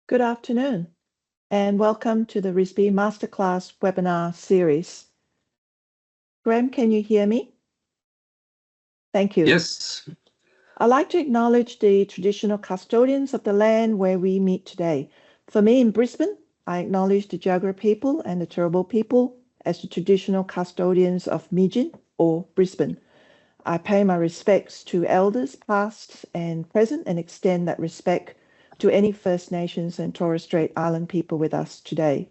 Good afternoon, and welcome to the RISB Masterclass webinar series. Graham, can you hear me? Thank you. Yes. I'd like to acknowledge the traditional custodians of the land where we meet today. For me in Brisbane, I acknowledge the Jagera people and the Turrbal people as the traditional custodians of Mijin or Brisbane. I pay my respects to elders past and present and extend that respect to any First Nations and Torres Strait Island people with us today.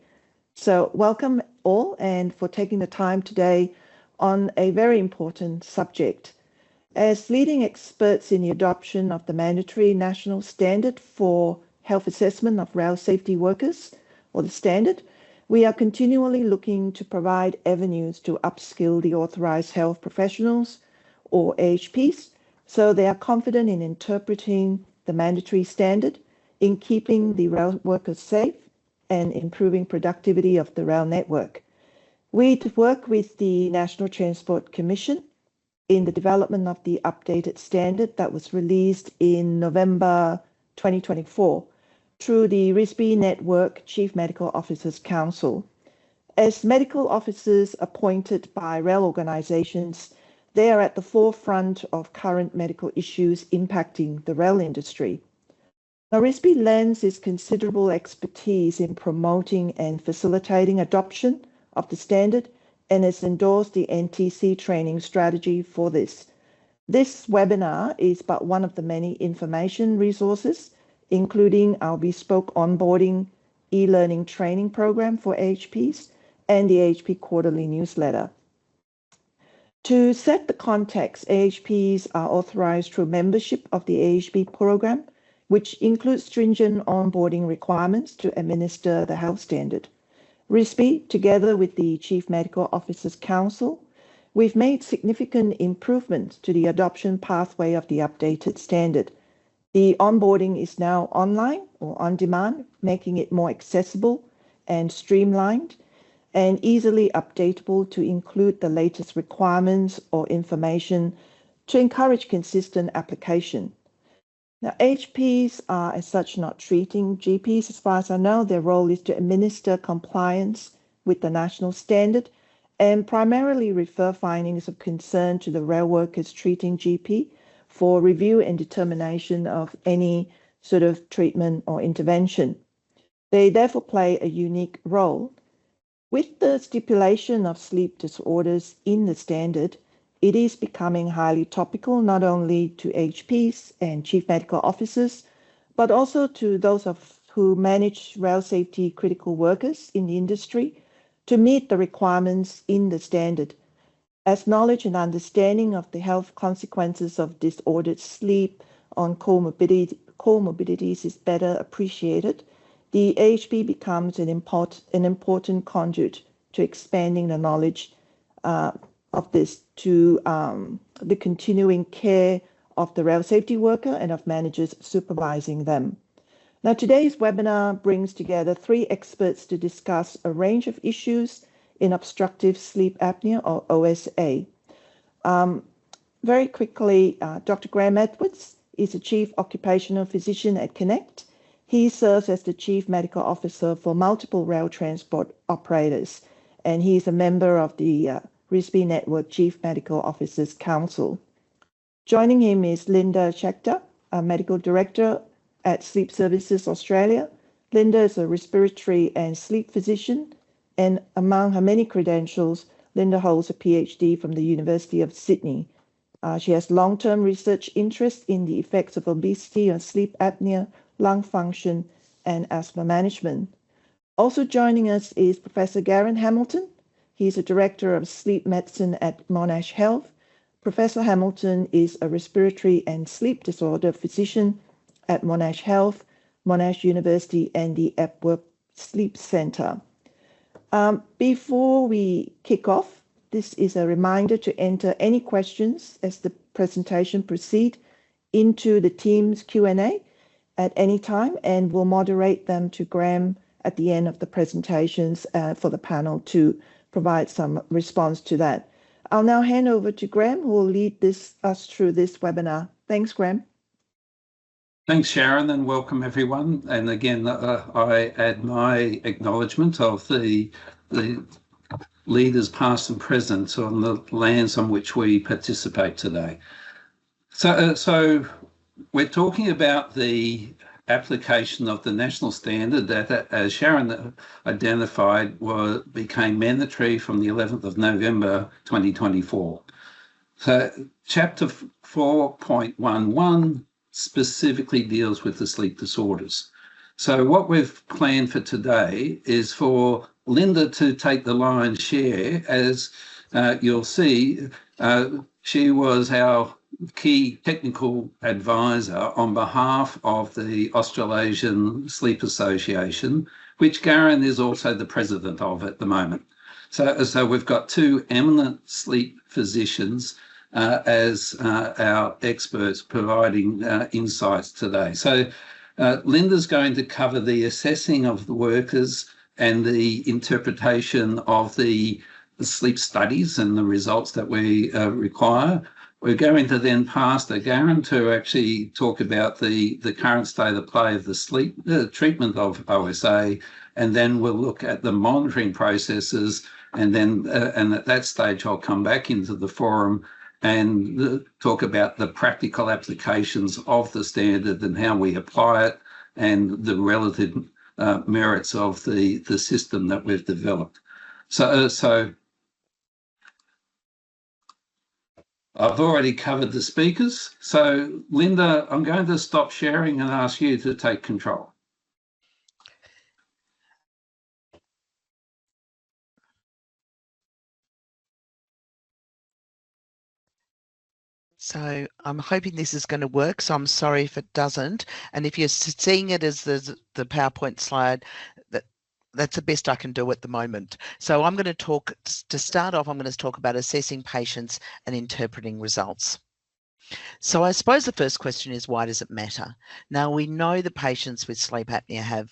So welcome all and for taking the time today on a very important subject. As leading experts in the adoption of the mandatory national standard for health assessment of rail safety workers, or the standard, we are continually looking to provide avenues to upskill the authorized health professionals, or AHPs, so they are confident in interpreting the mandatory standard, in keeping the rail workers safe, and improving productivity of the rail network. We work with the National Transport Commission in the development of the updated standard that was released in November 2024 through the RISB Network Chief Medical Officers Council. As medical officers appointed by rail organizations, they are at the forefront of current medical issues impacting the rail industry. Now, RISB lends its considerable expertise in promoting and facilitating adoption of the standard and has endorsed the NTC training strategy for this. This webinar is but one of the many information resources, including our bespoke onboarding e-learning training program for AHPs and the AHP quarterly newsletter. To set the context, AHPs are authorized through membership of the AHP program, which includes stringent onboarding requirements to administer the health standard. RISB, together with the Chief Medical Officers Council, we've made significant improvements to the adoption pathway of the updated standard. The onboarding is now online or on demand, making it more accessible and streamlined and easily updatable to include the latest requirements or information to encourage consistent application. Now, HPs are as such not treating GPs. As far as I know, their role is to administer compliance with the national standard and primarily refer findings of concern to the rail workers treating GP for review and determination of any sort of treatment or intervention. They therefore play a unique role. With the stipulation of sleep disorders in the standard, it is becoming highly topical not only to HPs and chief medical officers, but also to those who manage rail safety critical workers in the industry to meet the requirements in the standard. As knowledge and understanding of the health consequences of disordered sleep on comorbidities is better appreciated, the AHP becomes an important conduit to expanding the knowledge of this to the continuing care of the rail safety worker and of managers supervising them. Now, today's webinar brings together 3 experts to discuss a range of issues in obstructive sleep apnea or OSA. Very quickly, Dr. Graham Edwards is a Chief Occupational Physician at Connect. He serves as the Chief Medical Officer for multiple rail transport operators, and he is a member of the RISB Network Chief Medical Officers Council. Joining him is Linda Schechter, a Medical Director at Sleep Services Australia. Linda is a respiratory and sleep physician, and among her many credentials, Linda holds a PhD from the University of Sydney. She has long-term research interest in the effects of obesity on sleep apnea, lung function, and asthma management. Also joining us is Professor Garen Hamilton. He's a Director of Sleep Medicine at Monash Health. Professor Hamilton is a respiratory and sleep disorder physician at Monash Health, Monash University, and the Epworth Sleep Center. Before we kick off, this is a reminder to enter any questions as the presentation proceeds into the Teams Q&A at any time, and we'll moderate them to Graham at the end of the presentations for the panel to provide some response to that. I'll now hand over to Graham, who will lead us through this webinar. Thanks, Graham. Thanks, Sharon, and welcome everyone. And again, I add my acknowledgement of the leaders past and present on the lands on which we participate today. So we're talking about the application of the national standard that, as Sharon identified, became mandatory from the 11th of November 2024. So Chapter 4.11 specifically deals with the sleep disorders. So what we've planned for today is for Linda to take the lion's share. As you'll see, she was our key technical advisor on behalf of the Australasian Sleep Association, which Garen is also the president of at the moment. So we've got two eminent sleep physicians as our experts providing insights today. So Linda's going to cover the assessing of the workers and the interpretation of the sleep studies and the results that we require. We're going to then pass to Garen to actually talk about the current state of play of the sleep treatment of OSA, and then we'll look at the monitoring processes, and then and at that stage I'll come back into the forum and talk about the practical applications of the standard and how we apply it and the relative merits of the system that we've developed. So I've already covered the speakers. So Linda, I'm going to stop sharing and ask you to take control. So I'm hoping this is going to work. So I'm sorry if it doesn't. And if you're seeing it as the PowerPoint slide, that's the best I can do at the moment. So I'm going to talk, to start off, I'm going to talk about assessing patients and interpreting results. So I suppose the first question is, why does it matter? Now, we know the patients with sleep apnea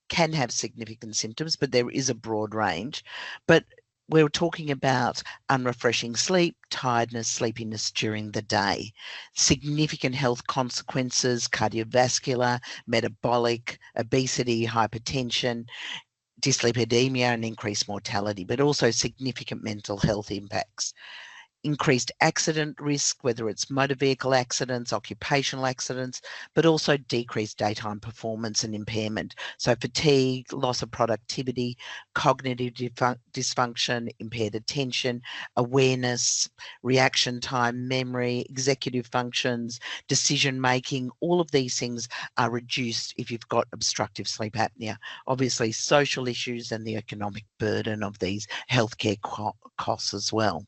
can have significant symptoms, but there is a broad range. But we're talking about unrefreshing sleep, tiredness, sleepiness during the day, significant health consequences, cardiovascular, metabolic, obesity, hypertension, dyslipidemia, and increased mortality, but also significant mental health impacts. Increased accident risk, whether it's motor vehicle accidents, occupational accidents, but also decreased daytime performance and impairment. So fatigue, loss of productivity, cognitive dysfunction, impaired attention, awareness, reaction time, memory, executive functions, decision making, all of these things are reduced if you've got obstructive sleep apnea. Obviously, social issues and the economic burden of these healthcare costs as well.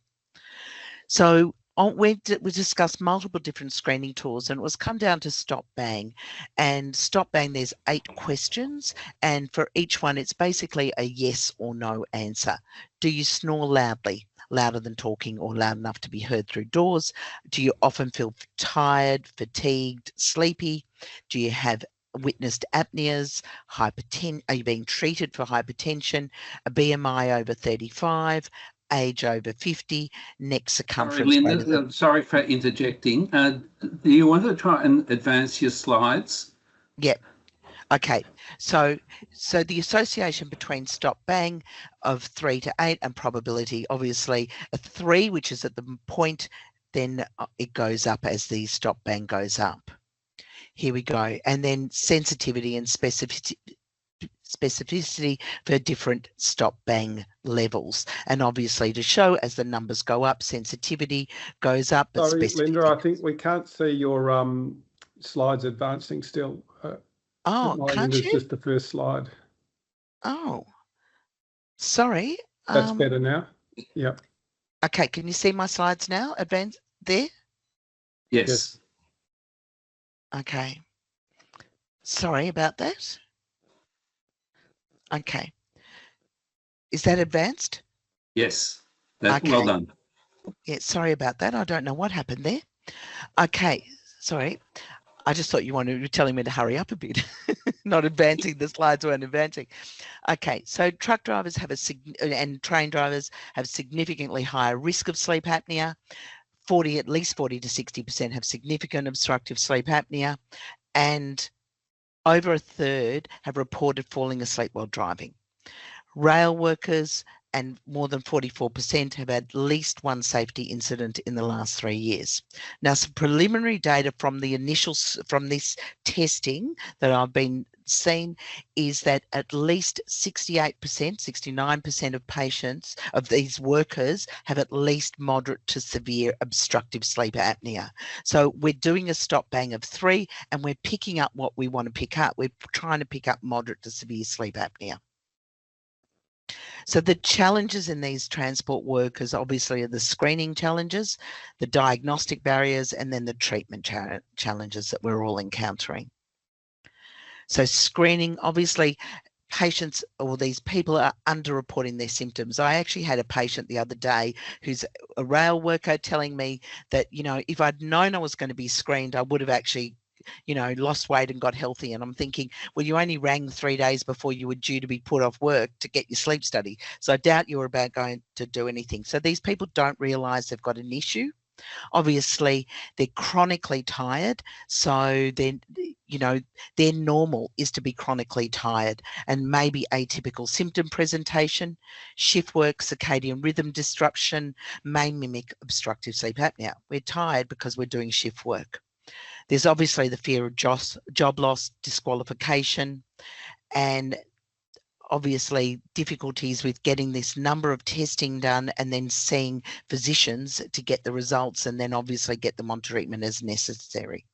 So we discussed multiple different screening tools, and it was come down to Stop Bang. And Stop Bang, there's 8 questions, and for each one, it's basically a yes or no answer. Do you snore loudly, louder than talking or loud enough to be heard through doors? Do you often feel tired, fatigued, sleepy? Do you have witnessed apneas, hypertension? Are you being treated for hypertension, a BMI over 35, age over 50, neck circumference. Sorry, Linda, sorry for interjecting. Do you want to try and advance your slides? Yep. Okay. So the association between Stop Bang of 3 to 8 and probability, obviously a 3, which is at the point, then it goes up as the Stop Bang goes up. Here we go. And then sensitivity and specificity for different Stop Bang levels, and obviously to show as the numbers go up, sensitivity goes up. But sorry, Linda, I think we can't see your slides advancing still. Oh, can't you? It's just the first slide. Oh, sorry. That's better now. Yep. Okay, can you see my slides now? Advance there? Yes. Okay. Sorry about that. Okay. Is that advanced? Yes. That's okay. Well done. Yeah, sorry about that. I don't know what happened there. Okay, sorry. I just thought you were telling me to hurry up a bit, not advancing. The slides weren't advancing. Okay, so truck drivers and train drivers have significantly higher risk of sleep apnea. At least 40 to 60% have significant obstructive sleep apnea. and over a third have reported falling asleep while driving. Rail workers and more than 44% have had at least one safety incident in the last 3 years. Now, some preliminary data from this testing that I've been seen is that at least 68%, 69% of patients of these workers have at least moderate to severe obstructive sleep apnea. So we're doing a stop bang of 3 and we're picking up what we want to pick up. We're trying to pick up moderate to severe sleep apnea. So the challenges in these transport workers obviously are the screening challenges, the diagnostic barriers, and then the treatment challenges that we're all encountering. So screening, obviously, patients or these people are underreporting their symptoms. I actually had a patient the other day who's a rail worker telling me that, you know, if I'd known I was going to be screened, I would have actually, you know, lost weight and got healthy. And I'm thinking, well, you only rang 3 days before you were due to be put off work to get your sleep study. So I doubt you were about going to do anything. So these people don't realize they've got an issue. Obviously, they're chronically tired. So then, you know, their normal is to be chronically tired, and maybe atypical symptom presentation, shift work, circadian rhythm disruption may mimic obstructive sleep apnea. We're tired because we're doing shift work. There's obviously the fear of job loss, disqualification, and obviously difficulties with getting this number of testing done and then seeing physicians to get the results and then obviously get them on treatment as necessary.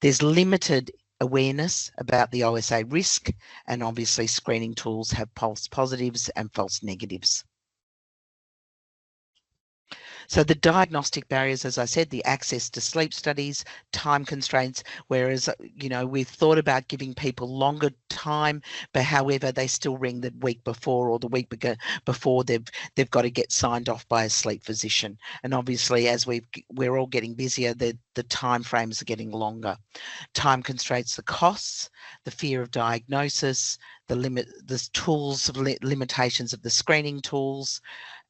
There's limited awareness about the OSA risk, and obviously screening tools have false positives and false negatives. So the diagnostic barriers, as I said, the access to sleep studies, time constraints, whereas, you know, we've thought about giving people longer time, but however, they still ring the week before or the week before they've got to get signed off by a sleep physician. And obviously, as we're all getting busier, the time frames are getting longer. Time constraints, the costs, the fear of diagnosis, the tools, limitations of the screening tools,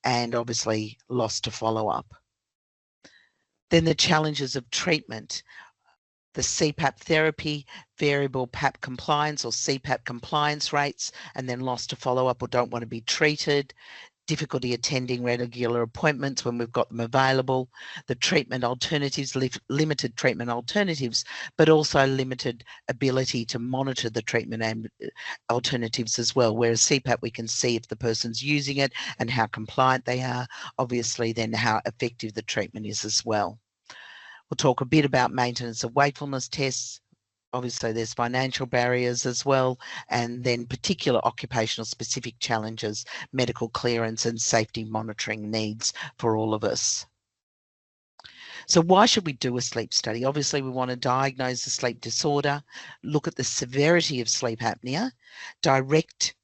and obviously loss to follow-up. Then the challenges of treatment, the CPAP therapy, variable PAP compliance or CPAP compliance rates, and then loss to follow-up or don't want to be treated, difficulty attending regular appointments when we've got them available, the treatment alternatives, limited treatment alternatives, but also limited ability to monitor the treatment and alternatives as well. Whereas CPAP, we can see if the person's using it and how compliant they are, obviously then how effective the treatment is as well. We'll talk a bit about maintenance of wakefulness tests. Obviously, there's financial barriers as well, and then particular occupational specific challenges, medical clearance and safety monitoring needs for all of us. So why should we do a sleep study? Obviously, we want to diagnose the sleep disorder, look at the severity of sleep apnea, direct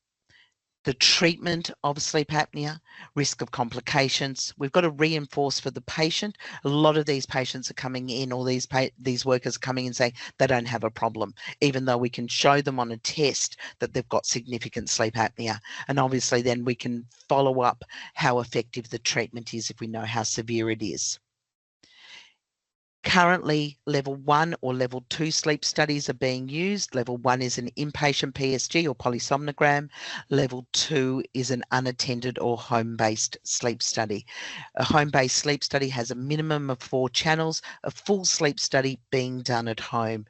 the treatment of sleep apnea, risk of complications. We've got to reinforce for the patient. A lot of these patients are coming in, or these workers are coming in saying they don't have a problem, even though we can show them on a test that they've got significant sleep apnea. And obviously then we can follow up how effective the treatment is if we know how severe it is. Currently, level 1 or level 2 sleep studies are being used. Level 1 is an inpatient PSG or polysomnogram. Level 2 is an unattended or home-based sleep study. A home-based sleep study has a minimum of 4 channels, a full sleep study being done at home.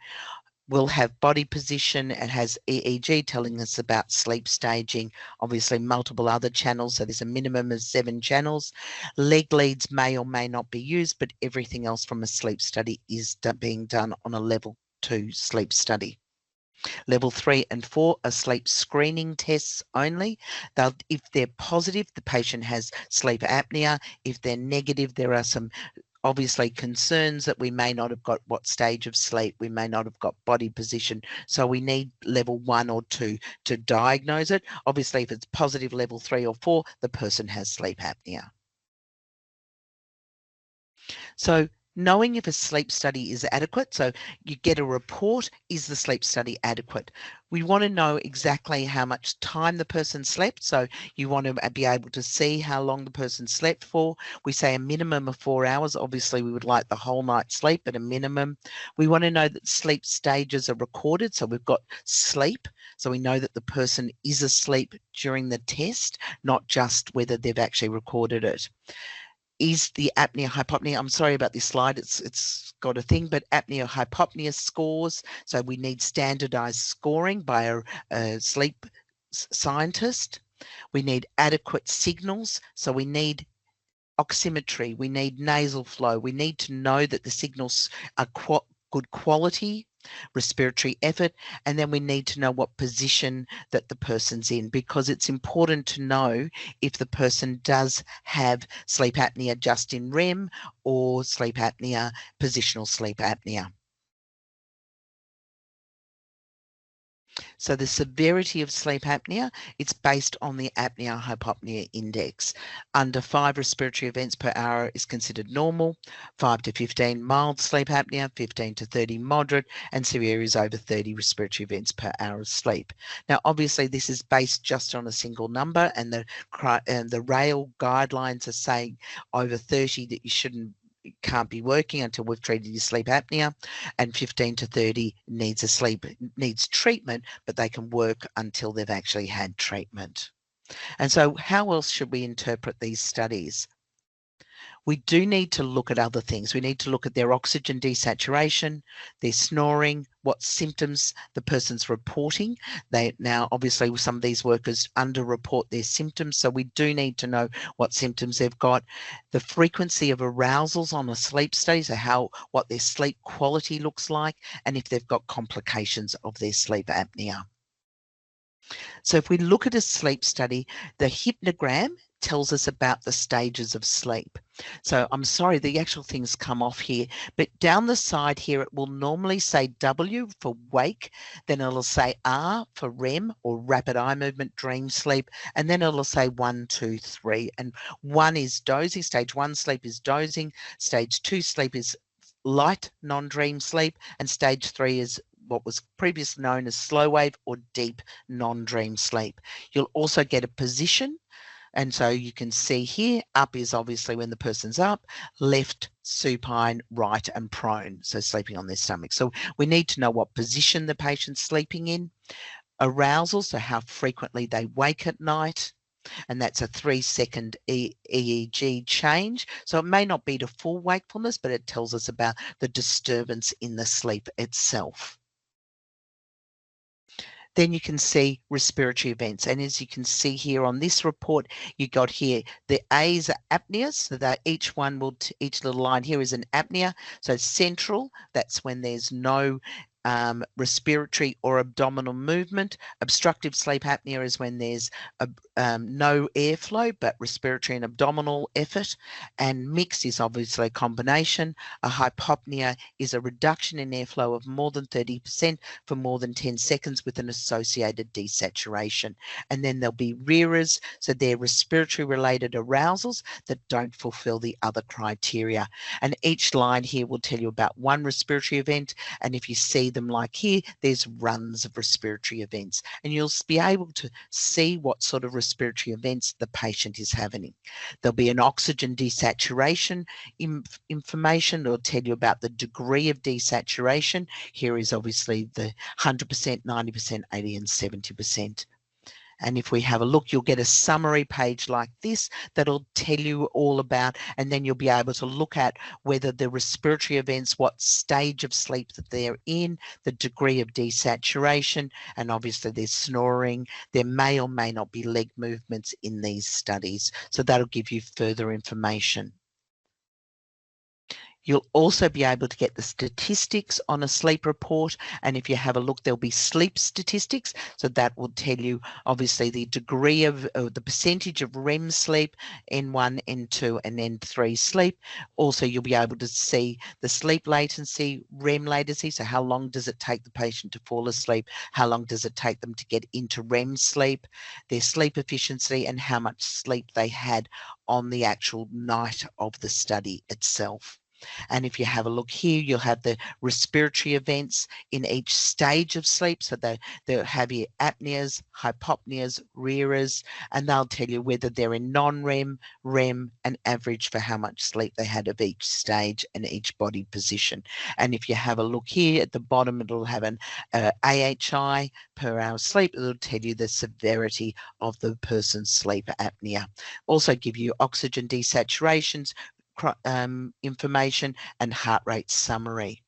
Will have body position, it has EEG telling us about sleep staging, obviously multiple other channels, so there's a minimum of 7 channels. Leg leads may or may not be used, but everything else from a sleep study is being done on a level 2 sleep study. Level 3 and 4 are sleep screening tests only. If they're positive, the patient has sleep apnea. If they're negative, there are some obviously concerns that we may not have got what stage of sleep, we may not have got body position. So we need level 1 or 2 to diagnose it. Obviously, if it's positive level 3 or 4, the person has sleep apnea. So knowing if a sleep study is adequate. So you get a report, is the sleep study adequate? We want to know exactly how much time the person slept. So you want to be able to see how long the person slept for. We say a minimum of 4 hours. Obviously, we would like the whole night's sleep, but a minimum. We want to know that sleep stages are recorded. So we've got sleep. So we know that the person is asleep during the test, not just whether they've actually recorded it. Is the apnea hypopnea, I'm sorry about this slide, it's got a thing, but apnea hypopnea scores. So we need standardized scoring by a sleep scientist. We need adequate signals. So we need oximetry, we need nasal flow. We need to know that the signals are good quality, respiratory effort, and then we need to know what position that the person's in, because it's important to know if the person does have sleep apnea just in REM or sleep apnea, positional sleep apnea. So the severity of sleep apnea, it's based on the apnea hypopnea index. Under 5 respiratory events per hour is considered normal, 5 to 15 mild sleep apnea, 15 to 30 moderate, and severe is over 30 respiratory events per hour of sleep. Now, obviously, this is based just on a single number, and the RAIL guidelines are saying over 30 that you can't be working until we've treated your sleep apnea, and 15 to 30 needs treatment, but they can work until they've actually had treatment. And so how else should we interpret these studies? We do need to look at other things. We need to look at their oxygen desaturation, their snoring, what symptoms the person's reporting. Now, obviously, some of these workers underreport their symptoms, so we do need to know what symptoms they've got. The frequency of arousals on a sleep study, so what their sleep quality looks like, and if they've got complications of their sleep apnea. So if we look at a sleep study, the hypnogram tells us about the stages of sleep. So I'm sorry, the actual things come off here, but down the side here, it will normally say W for wake, then it'll say R for REM or rapid eye movement dream sleep, and then it'll say 1, 2, 3. And 1 is dozing, stage 1 sleep is dozing, stage 2 sleep is light non-dream sleep, and stage 3 is what was previously known as slow wave or deep non-dream sleep. You'll also get a position. And so you can see here, up is obviously when the person's up, left supine, right and prone, so sleeping on their stomach. So we need to know what position the patient's sleeping in. Arousal, so how frequently they wake at night, and that's a 3-second EEG change. So it may not be to full wakefulness, but it tells us about the disturbance in the sleep itself. Then you can see respiratory events. And as you can see here on this report, you got here, the A's are apneas. So that each little line here is an apnea. So central, that's when there's no respiratory or abdominal movement. Obstructive sleep apnea is when there's no airflow, but respiratory and abdominal effort. And mixed is obviously a combination. A hypopnea is a reduction in airflow of more than 30% for more than 10 seconds with an associated desaturation. And then there'll be RERAs, so they're respiratory related arousals that don't fulfill the other criteria. And each line here will tell you about one respiratory event. And if you see them like here, there's runs of respiratory events, and you'll be able to see what sort of respiratory events the patient is having. There'll be an oxygen desaturation information. It'll tell you about the degree of desaturation. Here is obviously the 100%, 90%, 80 and 70%. And if we have a look, you'll get a summary page like this that'll tell you all about, and then you'll be able to look at whether the respiratory events, what stage of sleep that they're in, the degree of desaturation, and obviously there's snoring. There may or may not be leg movements in these studies. So that'll give you further information. You'll also be able to get the statistics on a sleep report. And if you have a look, there'll be sleep statistics. So that will tell you, obviously, the degree of the percentage of REM sleep, N1, N2, and N3 sleep. Also, you'll be able to see the sleep latency, REM latency. So how long does it take the patient to fall asleep? How long does it take them to get into REM sleep? Their sleep efficiency and how much sleep they had on the actual night of the study itself. And if you have a look here, you'll have the respiratory events in each stage of sleep. So they'll have your apneas, hypopneas, RERAs, and they'll tell you whether they're in non-REM, REM, and average for how much sleep they had of each stage and each body position. And if you have a look here at the bottom, it'll have an AHI per hour sleep. It'll tell you the severity of the person's sleep apnea. Also give you oxygen desaturations, information, and heart rate summary.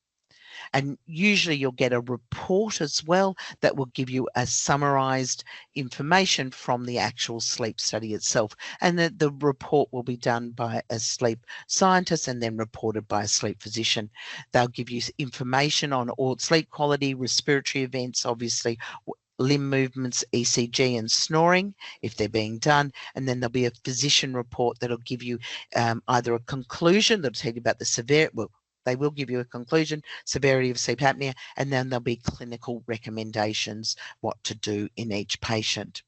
And usually you'll get a report as well that will give you a summarized information from the actual sleep study itself. And the report will be done by a sleep scientist and then reported by a sleep physician. They'll give you information on all sleep quality, respiratory events, obviously, limb movements, ECG, and snoring if they're being done. And then there'll be a physician report that'll give you either a conclusion that'll tell you about the severity. Well, they will give you a conclusion, severity of sleep apnea, and then there'll be clinical recommendations what to do in each patient.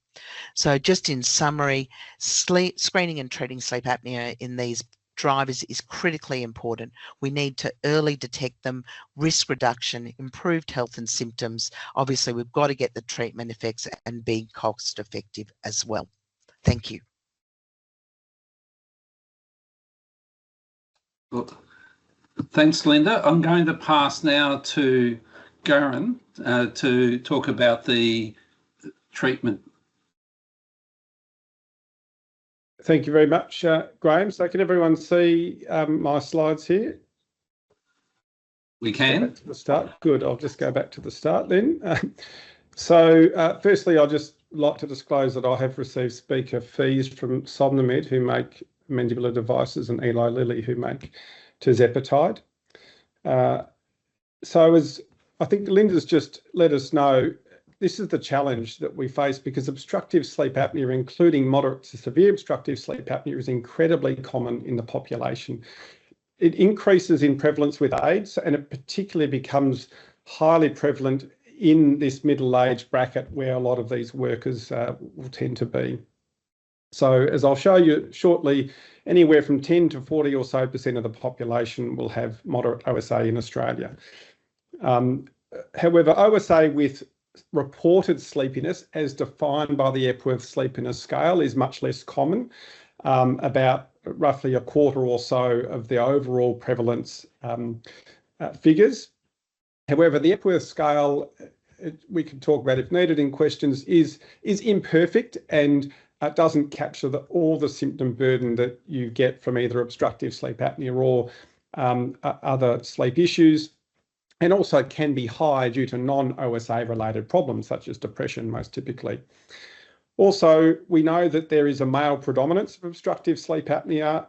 So just in summary, screening and treating sleep apnea in these drivers is critically important. We need to early detect them, risk reduction, improved health and symptoms. Obviously, we've got to get the treatment effects and be cost effective as well. Thank you. Well, thanks, Linda. I'm going to pass now to Garen to talk about the treatment. Thank you very much, Graham. So can everyone see my slides here? We can. Go back to the start. Good. I'll just go back to the start then. Firstly, I'd just like to disclose that I have received speaker fees from Somnomed, who make mandibular devices, and Eli Lilly, who make tirzepatide. So as I think Linda's just let us know, this is the challenge that we face because obstructive sleep apnea, including moderate to severe obstructive sleep apnea, is incredibly common in the population. It increases in prevalence with age, and it particularly becomes highly prevalent in this middle age bracket where a lot of these workers will tend to be. So as I'll show you shortly, anywhere from 10 to 40 or so % of the population will have moderate OSA in Australia. However, OSA with reported sleepiness as defined by the Epworth Sleepiness Scale is much less common, about roughly a quarter or so of the overall prevalence figures. However, the Epworth Scale, we can talk about if needed in questions, is imperfect and doesn't capture all the symptom burden that you get from either obstructive sleep apnea or other sleep issues, and also can be high due to non-OSA related problems such as depression most typically. Also, we know that there is a male predominance of obstructive sleep apnea.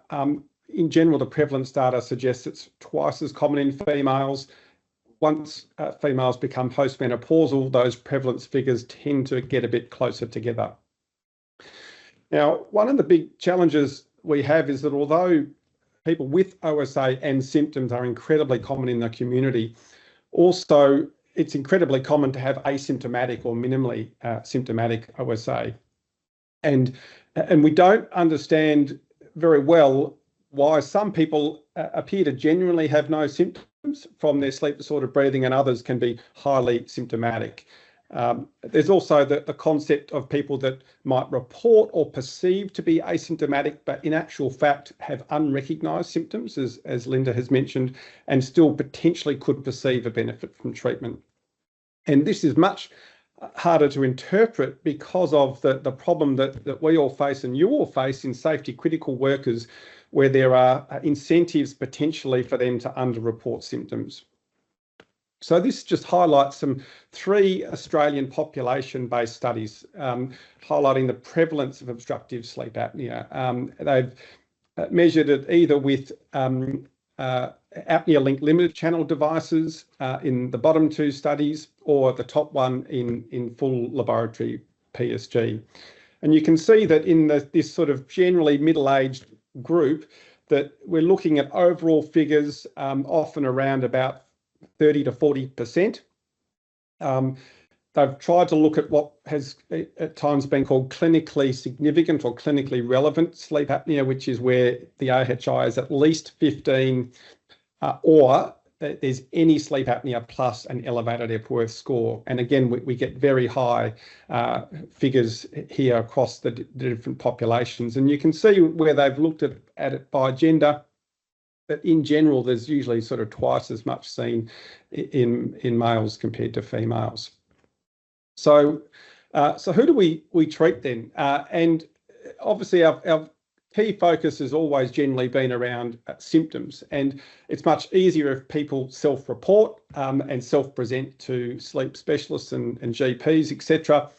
In general, the prevalence data suggests it's twice as common in females. Once females become postmenopausal, those prevalence figures tend to get a bit closer together. Now, one of the big challenges we have is that although people with OSA and symptoms are incredibly common in the community, also it's incredibly common to have asymptomatic or minimally symptomatic OSA. And we don't understand very well why some people appear to genuinely have no symptoms from their sleep disordered breathing and others can be highly symptomatic. There's also the concept of people that might report or perceive to be asymptomatic, but in actual fact have unrecognised symptoms, as Linda has mentioned, and still potentially could perceive a benefit from treatment. And this is much harder to interpret because of the problem that we all face and you all face in safety critical workers, where there are incentives potentially for them to underreport symptoms. So this just highlights 3 Australian population-based studies highlighting the prevalence of obstructive sleep apnea. They've measured it either with apnea-linked limited channel devices in the bottom 2 studies, or the top one in full laboratory PSG. And you can see that in this sort of generally middle-aged group that we're looking at overall figures often around about 30 to 40%. They've tried to look at what has at times been called clinically significant or clinically relevant sleep apnea, which is where the AHI is at least 15 or there's any sleep apnea plus an elevated Epworth score. And again, we get very high figures here across the different populations. And you can see where they've looked at it by gender. But in general, there's usually sort of twice as much seen in males compared to females. So who do we treat then? And obviously our key focus has always generally been around symptoms, and it's much easier if people self-report and self-present to sleep specialists and GPs, etc.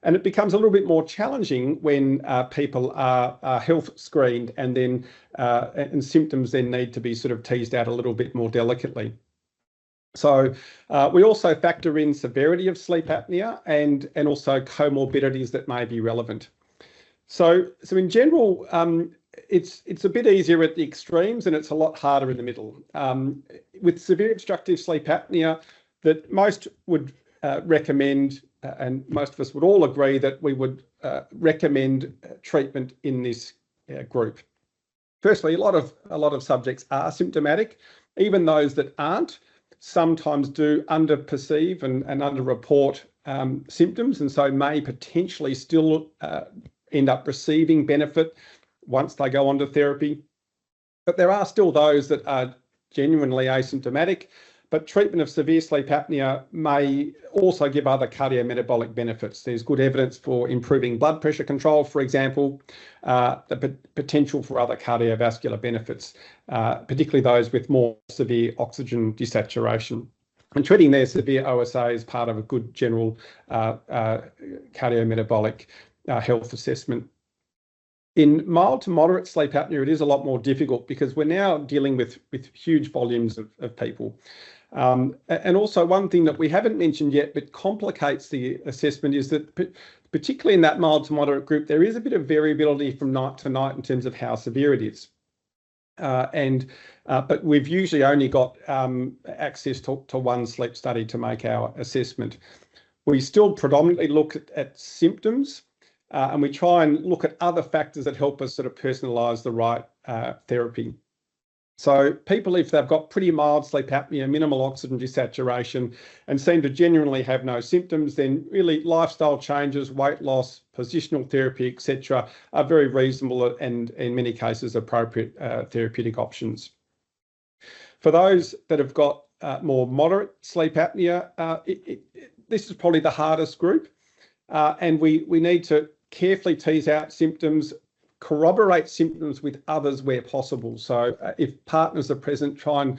And it becomes a little bit more challenging when people are health screened and then and symptoms then need to be sort of teased out a little bit more delicately. So we also factor in severity of sleep apnea and also comorbidities that may be relevant. So in general, it's a bit easier at the extremes and it's a lot harder in the middle. With severe obstructive sleep apnea, that most would recommend, and most of us would all agree that we would recommend treatment in this group. Firstly, a lot of subjects are symptomatic. Even those that aren't sometimes do underperceive and underreport symptoms, and so may potentially still end up receiving benefit once they go onto therapy. But there are still those that are genuinely asymptomatic, but treatment of severe sleep apnea may also give other cardiometabolic benefits. There's good evidence for improving blood pressure control, for example, the potential for other cardiovascular benefits, particularly those with more severe oxygen desaturation. And treating their severe OSA is part of a good general cardiometabolic health assessment. In mild to moderate sleep apnea, it is a lot more difficult because we're now dealing with huge volumes of people. And also one thing that we haven't mentioned yet but complicates the assessment is that particularly in that mild to moderate group, there is a bit of variability from night to night in terms of how severe it is. But we've usually only got access to one sleep study to make our assessment. We still predominantly look at symptoms, and we try and look at other factors that help us sort of personalise the right therapy. So people, if they've got pretty mild sleep apnea, minimal oxygen desaturation, and seem to genuinely have no symptoms, then really lifestyle changes, weight loss, positional therapy, etc., are very reasonable and in many cases appropriate therapeutic options. For those that have got more moderate sleep apnea, this is probably the hardest group, and we need to carefully tease out symptoms, corroborate symptoms with others where possible. So if partners are present, try and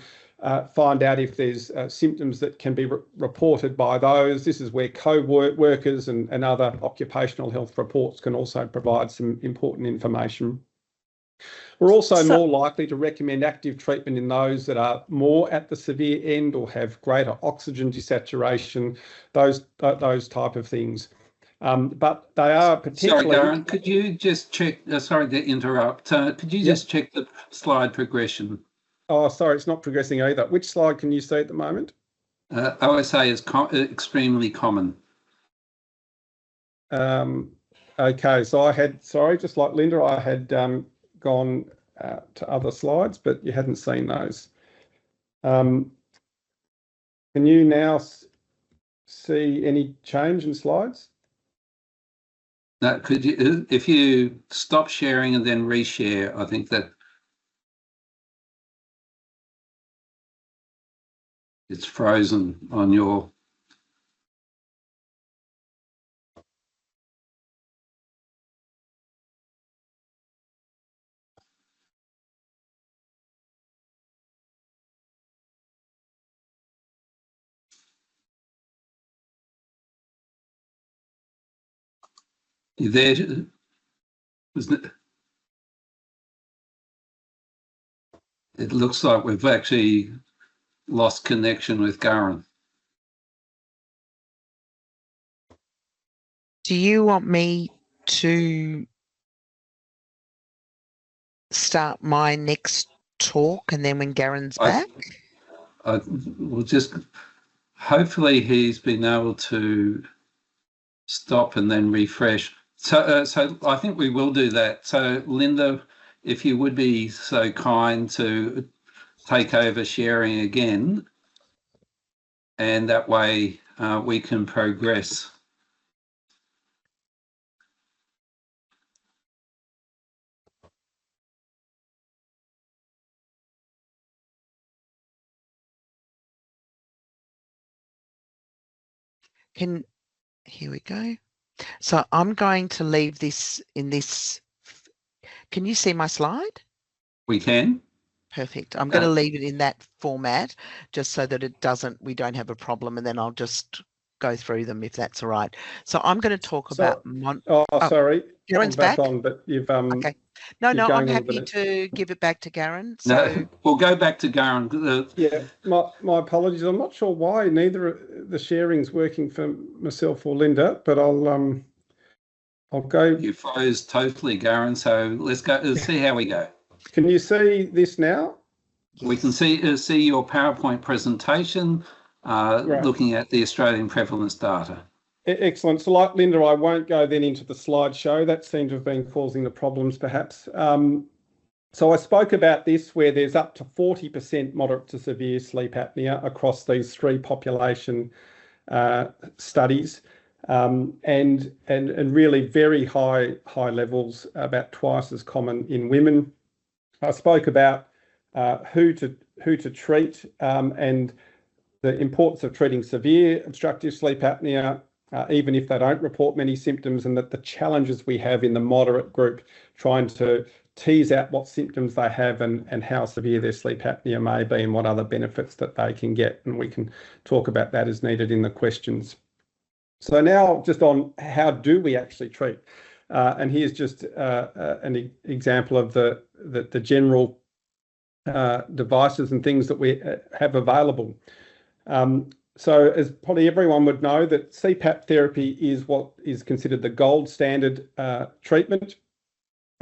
find out if there's symptoms that can be reported by those. This is where co-workers and other occupational health reports can also provide some important information. We're also more likely to recommend active treatment in those that are more at the severe end or have greater oxygen desaturation, those type of things. But they are potentially... Sorry, Darren, could you just check, sorry to interrupt, could you just check the slide progression? Oh, sorry, it's not progressing either. Which slide can you see at the moment? OSA is extremely common. Okay, so I had, sorry, just like Linda, I had gone to other slides, but you hadn't seen those. Can you now see any change in slides? Now, could you, if you stop sharing and then reshare, I think that it's frozen on your... You there? Isn't it? It looks like we've actually lost connection with Garen. Do you want me to start my next talk and then when Garen's back? We'll just, hopefully he's been able to stop and then refresh. So I think we will do that. So Linda, if you would be so kind to take over sharing again, and that way we can progress. Here we go. So I'm going to leave this in this. Can you see my slide? We can. Perfect. I'm going to leave it in that format just so that we don't have a problem, and then I'll just go through them if that's all right. So I'm going to talk about. Sorry, Garen's I'm back back on, but you've okay. No, I'm happy to give it back to Garen. So no, we'll go back to Garen. Yeah, my apologies. I'm not sure why neither the sharing's working for myself or Linda, but I'll go. You froze totally, Garen. So let's go. Let's see how we go. Can you see this now? yes. We can see your PowerPoint presentation, Right. looking at the Australian prevalence data. Excellent. So like Linda, I won't go then into the slideshow. That seemed to have been causing the problems perhaps. So I spoke about this where there's up to 40% moderate to severe sleep apnea across these three population studies, and really very high levels, about twice as common in women. I spoke about who to treat, and the importance of treating severe obstructive sleep apnea, even if they don't report many symptoms, and that the challenges we have in the moderate group trying to tease out what symptoms they have and how severe their sleep apnea may be and what other benefits that they can get. And we can talk about that as needed in the questions. So now just on how do we actually treat? And here's just an example of the general devices and things that we have available. So as probably everyone would know, that CPAP therapy is what is considered the gold standard treatment,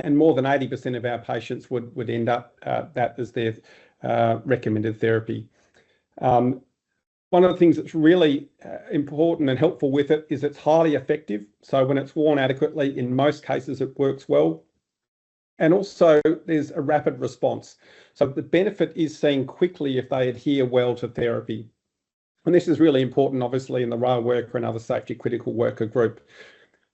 and more than 80% of our patients would end up that as their recommended therapy. One of the things that's really important and helpful with it is it's highly effective. So when it's worn adequately, in most cases it works well. And also there's a rapid response. So the benefit is seen quickly if they adhere well to therapy. And this is really important, obviously, in the rail worker and other safety critical worker group.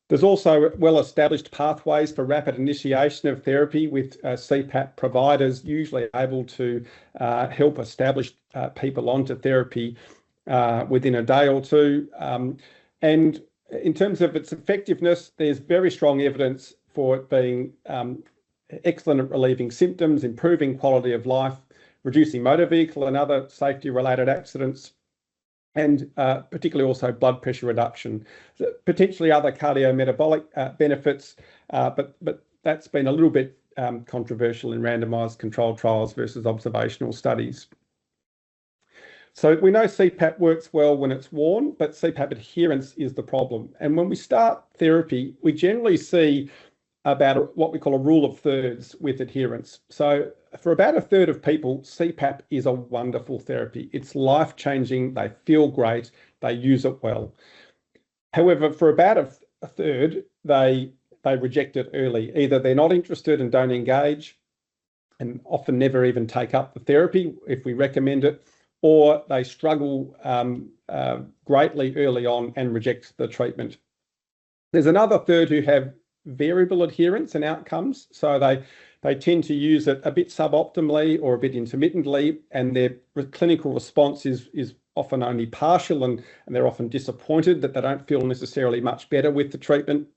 There's also well-established pathways for rapid initiation of therapy, with CPAP providers usually able to help establish people onto therapy within a day or two. And in terms of its effectiveness, there's very strong evidence for it being excellent at relieving symptoms, improving quality of life, reducing motor vehicle and other safety-related accidents, and particularly also blood pressure reduction, potentially other cardiometabolic benefits, but that's been a little bit controversial in randomised controlled trials versus observational studies. So we know CPAP works well when it's worn, but CPAP adherence is the problem. And when we start therapy, we generally see about what we call a rule of thirds with adherence. So for about a third of people, CPAP is a wonderful therapy. It's life-changing, they feel great, they use it well. However, for about a third, they reject it early. Either they're not interested and don't engage, and often never even take up the therapy if we recommend it, or they struggle greatly early on and reject the treatment. There's another third who have variable adherence and outcomes. So they tend to use it a bit suboptimally or a bit intermittently, and their clinical response is often only partial, and they're often disappointed that they don't feel necessarily much better with the treatment.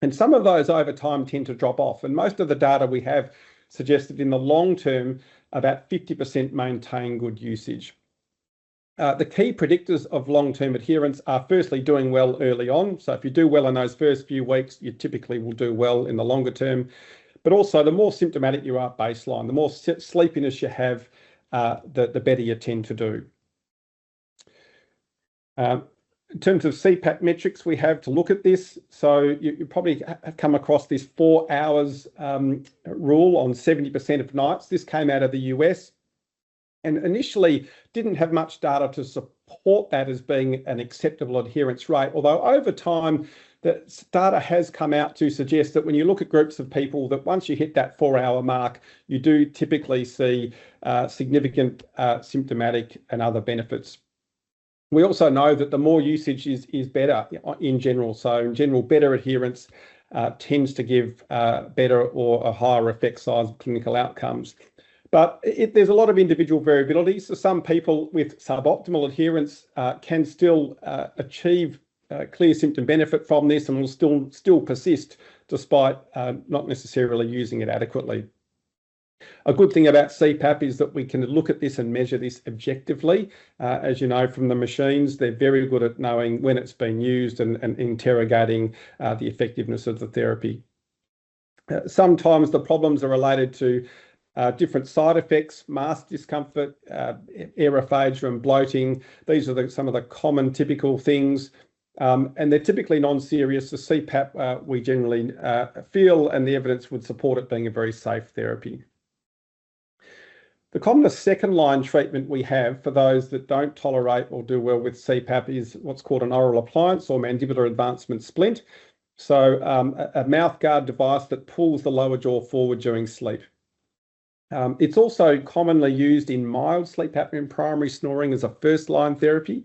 And some of those over time tend to drop off. And most of the data we have suggested in the long term, about 50% maintain good usage. The key predictors of long-term adherence are firstly doing well early on. So if you do well in those first few weeks, you typically will do well in the longer term. But also the more symptomatic you are at baseline, the more sleepiness you have, the better you tend to do. In terms of CPAP metrics we have to look at this, so you probably have come across this 4 hours rule on 70% of nights. This came out of the US. and initially didn't have much data to support that as being an acceptable adherence rate, although over time the data has come out to suggest that when you look at groups of people, that once you hit that 4-hour mark, you do typically see significant symptomatic and other benefits. We also know that the more usage is better in general. So in general, better adherence tends to give better or a higher effect size of clinical outcomes. But there's a lot of individual variability. So some people with suboptimal adherence can still achieve clear symptom benefit from this and will still persist despite not necessarily using it adequately. A good thing about CPAP is that we can look at this and measure this objectively. As you know from the machines, they're very good at knowing when it's been used and interrogating the effectiveness of the therapy. Sometimes the problems are related to different side effects, mask discomfort, aerophagia and bloating. These are some of the common typical things. And they're typically non-serious. The CPAP we generally feel, and the evidence would support it being a very safe therapy. The commonest second-line treatment we have for those that don't tolerate or do well with CPAP is what's called an oral appliance or mandibular advancement splint. So a mouthguard device that pulls the lower jaw forward during sleep. It's also commonly used in mild sleep apnea and primary snoring as a first-line therapy.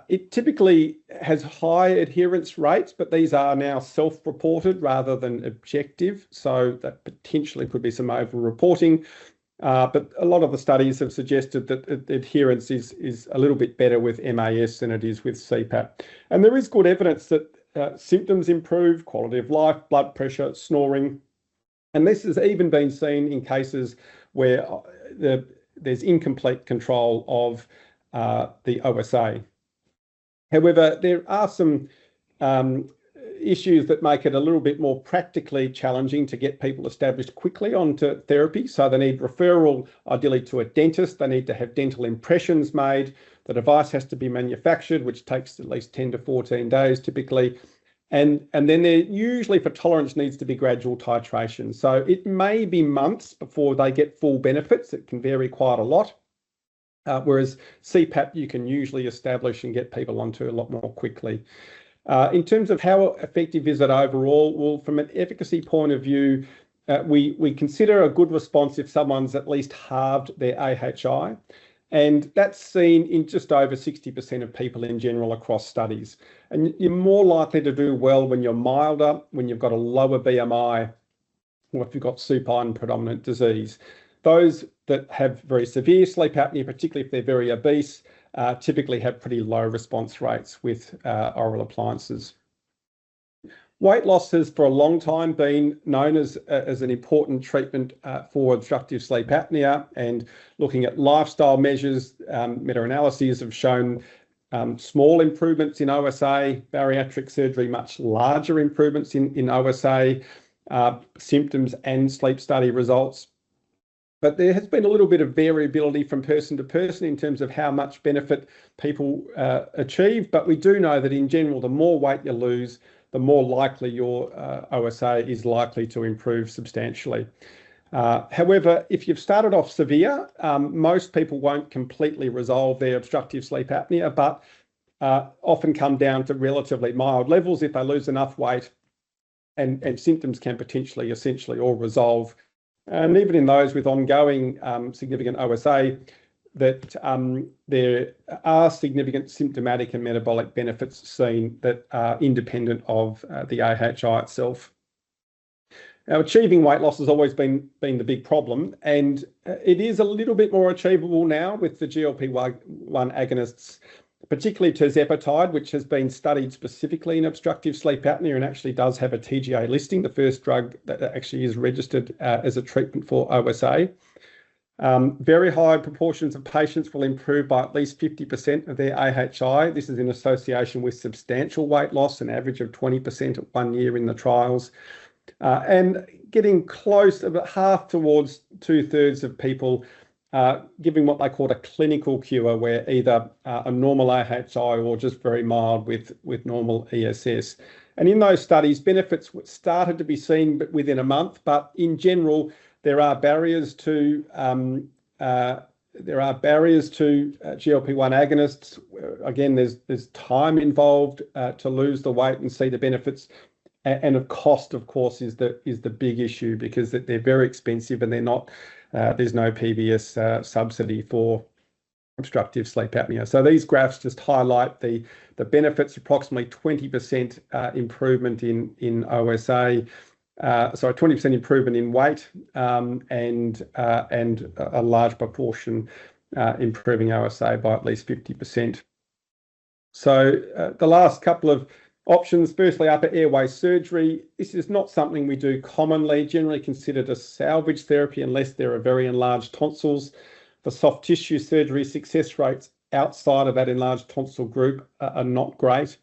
It typically has high adherence rates, but these are now self-reported rather than objective, so that potentially could be some over-reporting. But a lot of the studies have suggested that adherence is a little bit better with MAS than it is with CPAP. And there is good evidence that symptoms improve, quality of life, blood pressure, snoring. And this has even been seen in cases where there's incomplete control of the OSA. However, there are some issues that make it a little bit more practically challenging to get people established quickly onto therapy. So they need referral, ideally to a dentist. They need to have dental impressions made. The device has to be manufactured, which takes at least 10 to 14 days typically. And then there usually for tolerance needs to be gradual titration. So it may be months before they get full benefits. It can vary quite a lot. Whereas CPAP, you can usually establish and get people onto a lot more quickly. In terms of how effective is it overall, well, from an efficacy point of view, we consider a good response if someone's at least halved their AHI. And that's seen in just over 60% of people in general across studies. And you're more likely to do well when you're milder, when you've got a lower BMI, or if you've got supine predominant disease. Those that have very severe sleep apnea, particularly if they're very obese, typically have pretty low response rates with oral appliances. Weight loss has for a long time been known as an important treatment for obstructive sleep apnea, and looking at lifestyle measures, meta-analyses have shown small improvements in OSA, bariatric surgery, much larger improvements in OSA, symptoms and sleep study results. But there has been a little bit of variability from person to person in terms of how much benefit people achieve. But we do know that in general, the more weight you lose, the more likely your OSA is likely to improve substantially. However, if you've started off severe, most people won't completely resolve their obstructive sleep apnea, but often come down to relatively mild levels if they lose enough weight, and symptoms can potentially essentially all resolve. And even in those with ongoing significant OSA, that there are significant symptomatic and metabolic benefits seen that are independent of the AHI itself. Now, achieving weight loss has always been the big problem, and it is a little bit more achievable now with the GLP-1 agonists, particularly tirzepatide, which has been studied specifically in obstructive sleep apnea and actually does have a TGA listing, the first drug that actually is registered as a treatment for OSA. Very high proportions of patients will improve by at least 50% of their AHI. This is in association with substantial weight loss, an average of 20% at 1 year in the trials. And getting close, about half towards 2/3 of people giving what they call a clinical cure, where either a normal AHI or just very mild with normal ESS. And in those studies, benefits started to be seen within a month, but in general, there are barriers to there are barriers to GLP-1 agonists. Again, there's time involved to lose the weight and see the benefits, and of cost, of course, is the big issue, because they're very expensive and they're not. There's no PBS subsidy for obstructive sleep apnea. So these graphs just highlight the benefits. Approximately 20% improvement in OSA. 20% improvement in weight, and a large proportion improving OSA by at least 50%. So the last couple of options: firstly, upper airway surgery. This is not something we do commonly, generally considered a salvage therapy unless there are very enlarged tonsils. For soft tissue surgery, success rates outside of that enlarged tonsil group are not great.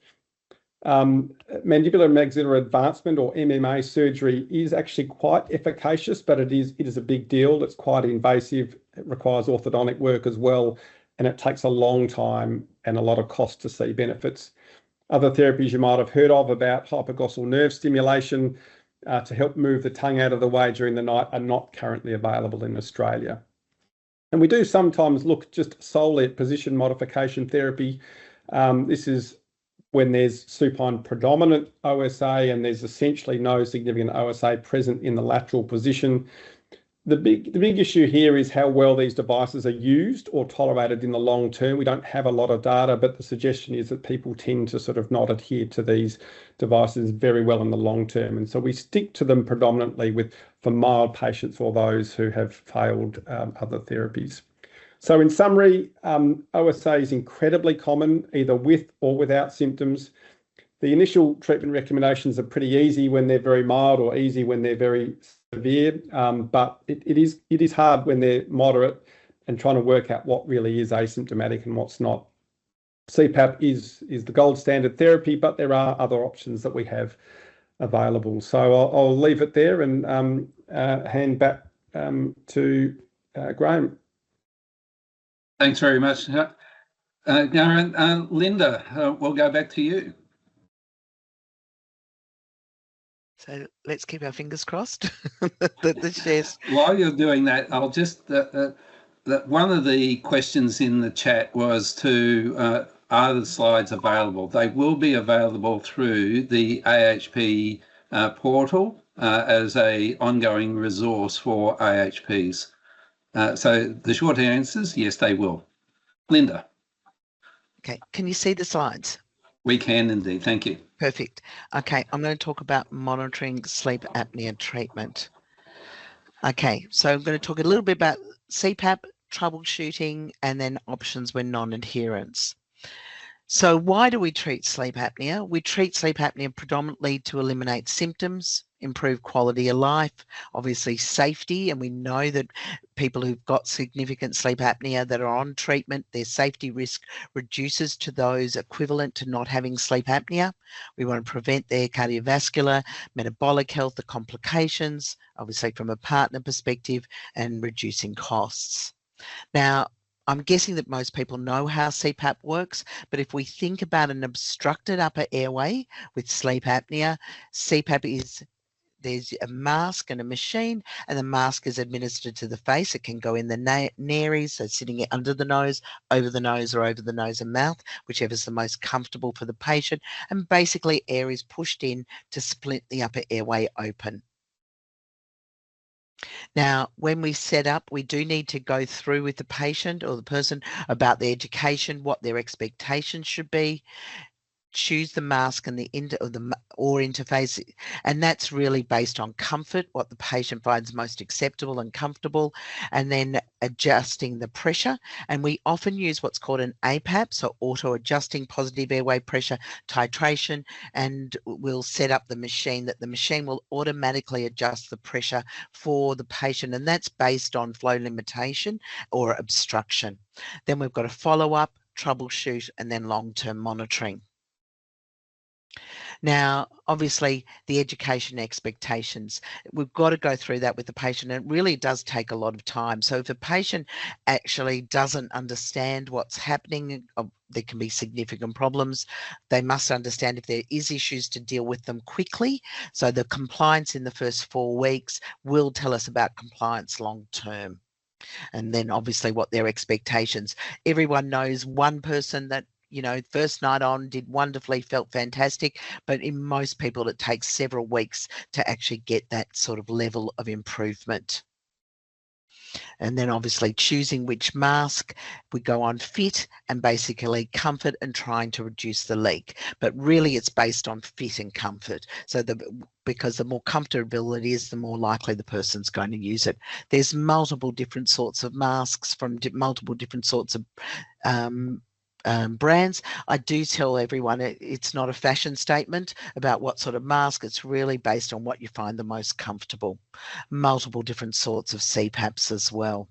Mandibular maxillary advancement, or MMA surgery, is actually quite efficacious, but it is a big deal. It's quite invasive. It requires orthodontic work as well, and it takes a long time and a lot of cost to see benefits. Other therapies you might have heard of about hypoglossal nerve stimulation to help move the tongue out of the way during the night are not currently available in Australia. And we do sometimes look just solely at position modification therapy. This is when there's supine predominant OSA and there's essentially no significant OSA present in the lateral position. The big issue here is how well these devices are used or tolerated in the long term. We don't have a lot of data, but the suggestion is that people tend to sort of not adhere to these devices very well in the long term. And so we stick to them predominantly for mild patients or those who have failed other therapies. So in summary, OSA is incredibly common, either with or without symptoms. The initial treatment recommendations are pretty easy when they're very mild, or easy when they're very severe, but it is hard when they're moderate, and trying to work out what really is asymptomatic and what's not. CPAP is the gold standard therapy, but there are other options that we have available. So I'll leave it there and hand back to Graham. Thanks very much, Garen. Linda, we'll go back to you. So let's keep our fingers crossed. the shares. While you're doing that, I'll just one of the questions in the chat was are the slides available? They will be available through the AHP portal as a ongoing resource for AHPs. So the short answer is yes, they will. Linda. Okay, can you see the slides? We can indeed, thank you. Perfect. Okay, I'm going to talk about monitoring sleep apnea treatment. Okay, so I'm going to talk a little bit about CPAP, troubleshooting, and then options when non-adherence. So why do we treat sleep apnea? We treat sleep apnea predominantly to eliminate symptoms, improve quality of life, obviously safety, and we know that people who've got significant sleep apnea that are on treatment, their safety risk reduces to those equivalent to not having sleep apnea. We want to prevent their cardiovascular, metabolic health, the complications, obviously from a partner perspective, and reducing costs. Now, I'm guessing that most people know how CPAP works, but if we think about an obstructed upper airway with sleep apnea, there's a mask and a machine, and the mask is administered to the face. It can go in the nares, so sitting under the nose, over the nose, or over the nose and mouth, whichever is the most comfortable for the patient. And basically air is pushed in to split the upper airway open. Now, when we set up, we do need to go through with the patient or the person about the education, what their expectations should be, choose the mask and the interface, and that's really based on comfort, what the patient finds most acceptable and comfortable, and then adjusting the pressure. And we often use what's called an APAP, so auto adjusting positive airway pressure titration, and we'll set up the machine that the machine will automatically adjust the pressure for the patient, and that's based on flow limitation or obstruction. Then we've got a follow-up, troubleshoot, and then long-term monitoring. Now, obviously, the education expectations, we've got to go through that with the patient, and it really does take a lot of time. So if a patient actually doesn't understand what's happening, there can be significant problems. They must understand if there is issues to deal with them quickly. So the compliance in the first 4 weeks will tell us about compliance long term. And then obviously what their expectations. Everyone knows one person that, you know, first night on did wonderfully, felt fantastic, but in most people it takes several weeks to actually get that sort of level of improvement. And then obviously choosing which mask, we go on fit and basically comfort and trying to reduce the leak. But really it's based on fit and comfort. So because the more comfortable it is, the more likely the person's going to use it. There's multiple different sorts of masks from multiple different sorts of brands. I do tell everyone it's not a fashion statement about what sort of mask. It's really based on what you find the most comfortable. Multiple different sorts of CPAPs as well.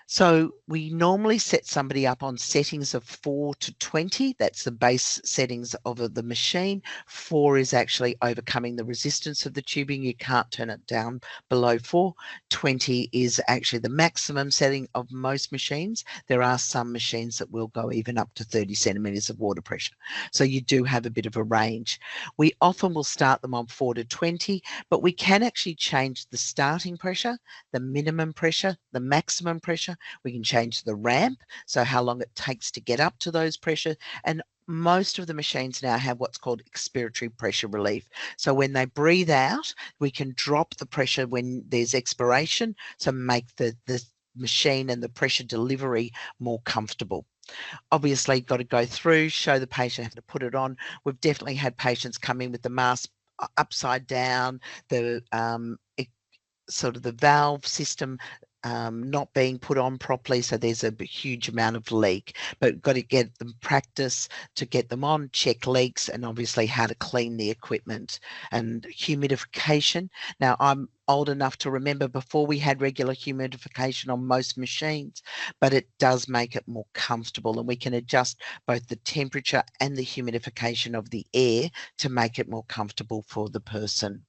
So we normally set somebody up on settings of 4 to 20. That's the base settings of the machine. 4 is actually overcoming the resistance of the tubing. You can't turn it down below 4. 20 is actually the maximum setting of most machines. There are some machines that will go even up to 30 centimeters of water pressure. So you do have a bit of a range. We often will start them on 4 to 20, but we can actually change the starting pressure, the minimum pressure, the maximum pressure. We can change the ramp, so how long it takes to get up to those pressure. And most of the machines now have what's called expiratory pressure relief. So when they breathe out, we can drop the pressure when there's expiration, so make the machine and the pressure delivery more comfortable. Obviously, got to go through, show the patient how to put it on. We've definitely had patients come in with the mask upside down, the sort of the valve system not being put on properly, so there's a huge amount of leak. But got to get them practice to get them on, check leaks, and obviously how to clean the equipment. And humidification. Now, I'm old enough to remember before we had regular humidification on most machines, but it does make it more comfortable, and we can adjust both the temperature and the humidification of the air to make it more comfortable for the person.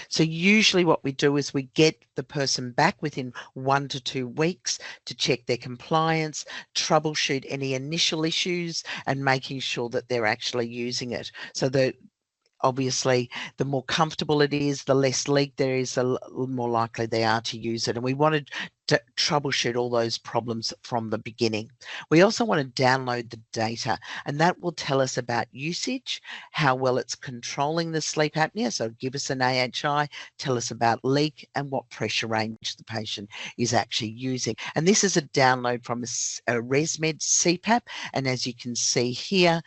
So usually what we do is we get the person back within 1 to 2 weeks to check their compliance, troubleshoot any initial issues, and making sure that they're actually using it. So that obviously the more comfortable it is, the less leak there is, the more likely they are to use it. And we wanted to troubleshoot all those problems from the beginning. We also want to download the data, and that will tell us about usage, how well it's controlling the sleep apnea. So give us an AHI, tell us about leak, and what pressure range the patient is actually using. And this is a download from a ResMed CPAP. And as you can see here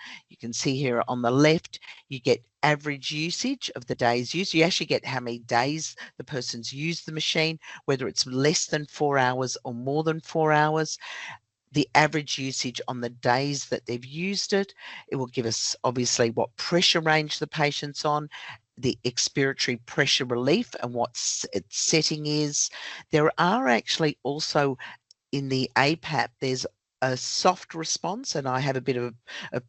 on the left, you get average usage of the days used. You actually get how many days the person's used the machine, whether it's less than 4 hours or more than 4 hours, the average usage on the days that they've used it. It will give us obviously what pressure range the patient's on, the expiratory pressure relief and what its setting is. There are actually also in the APAP, there's a soft response, and I have a bit of a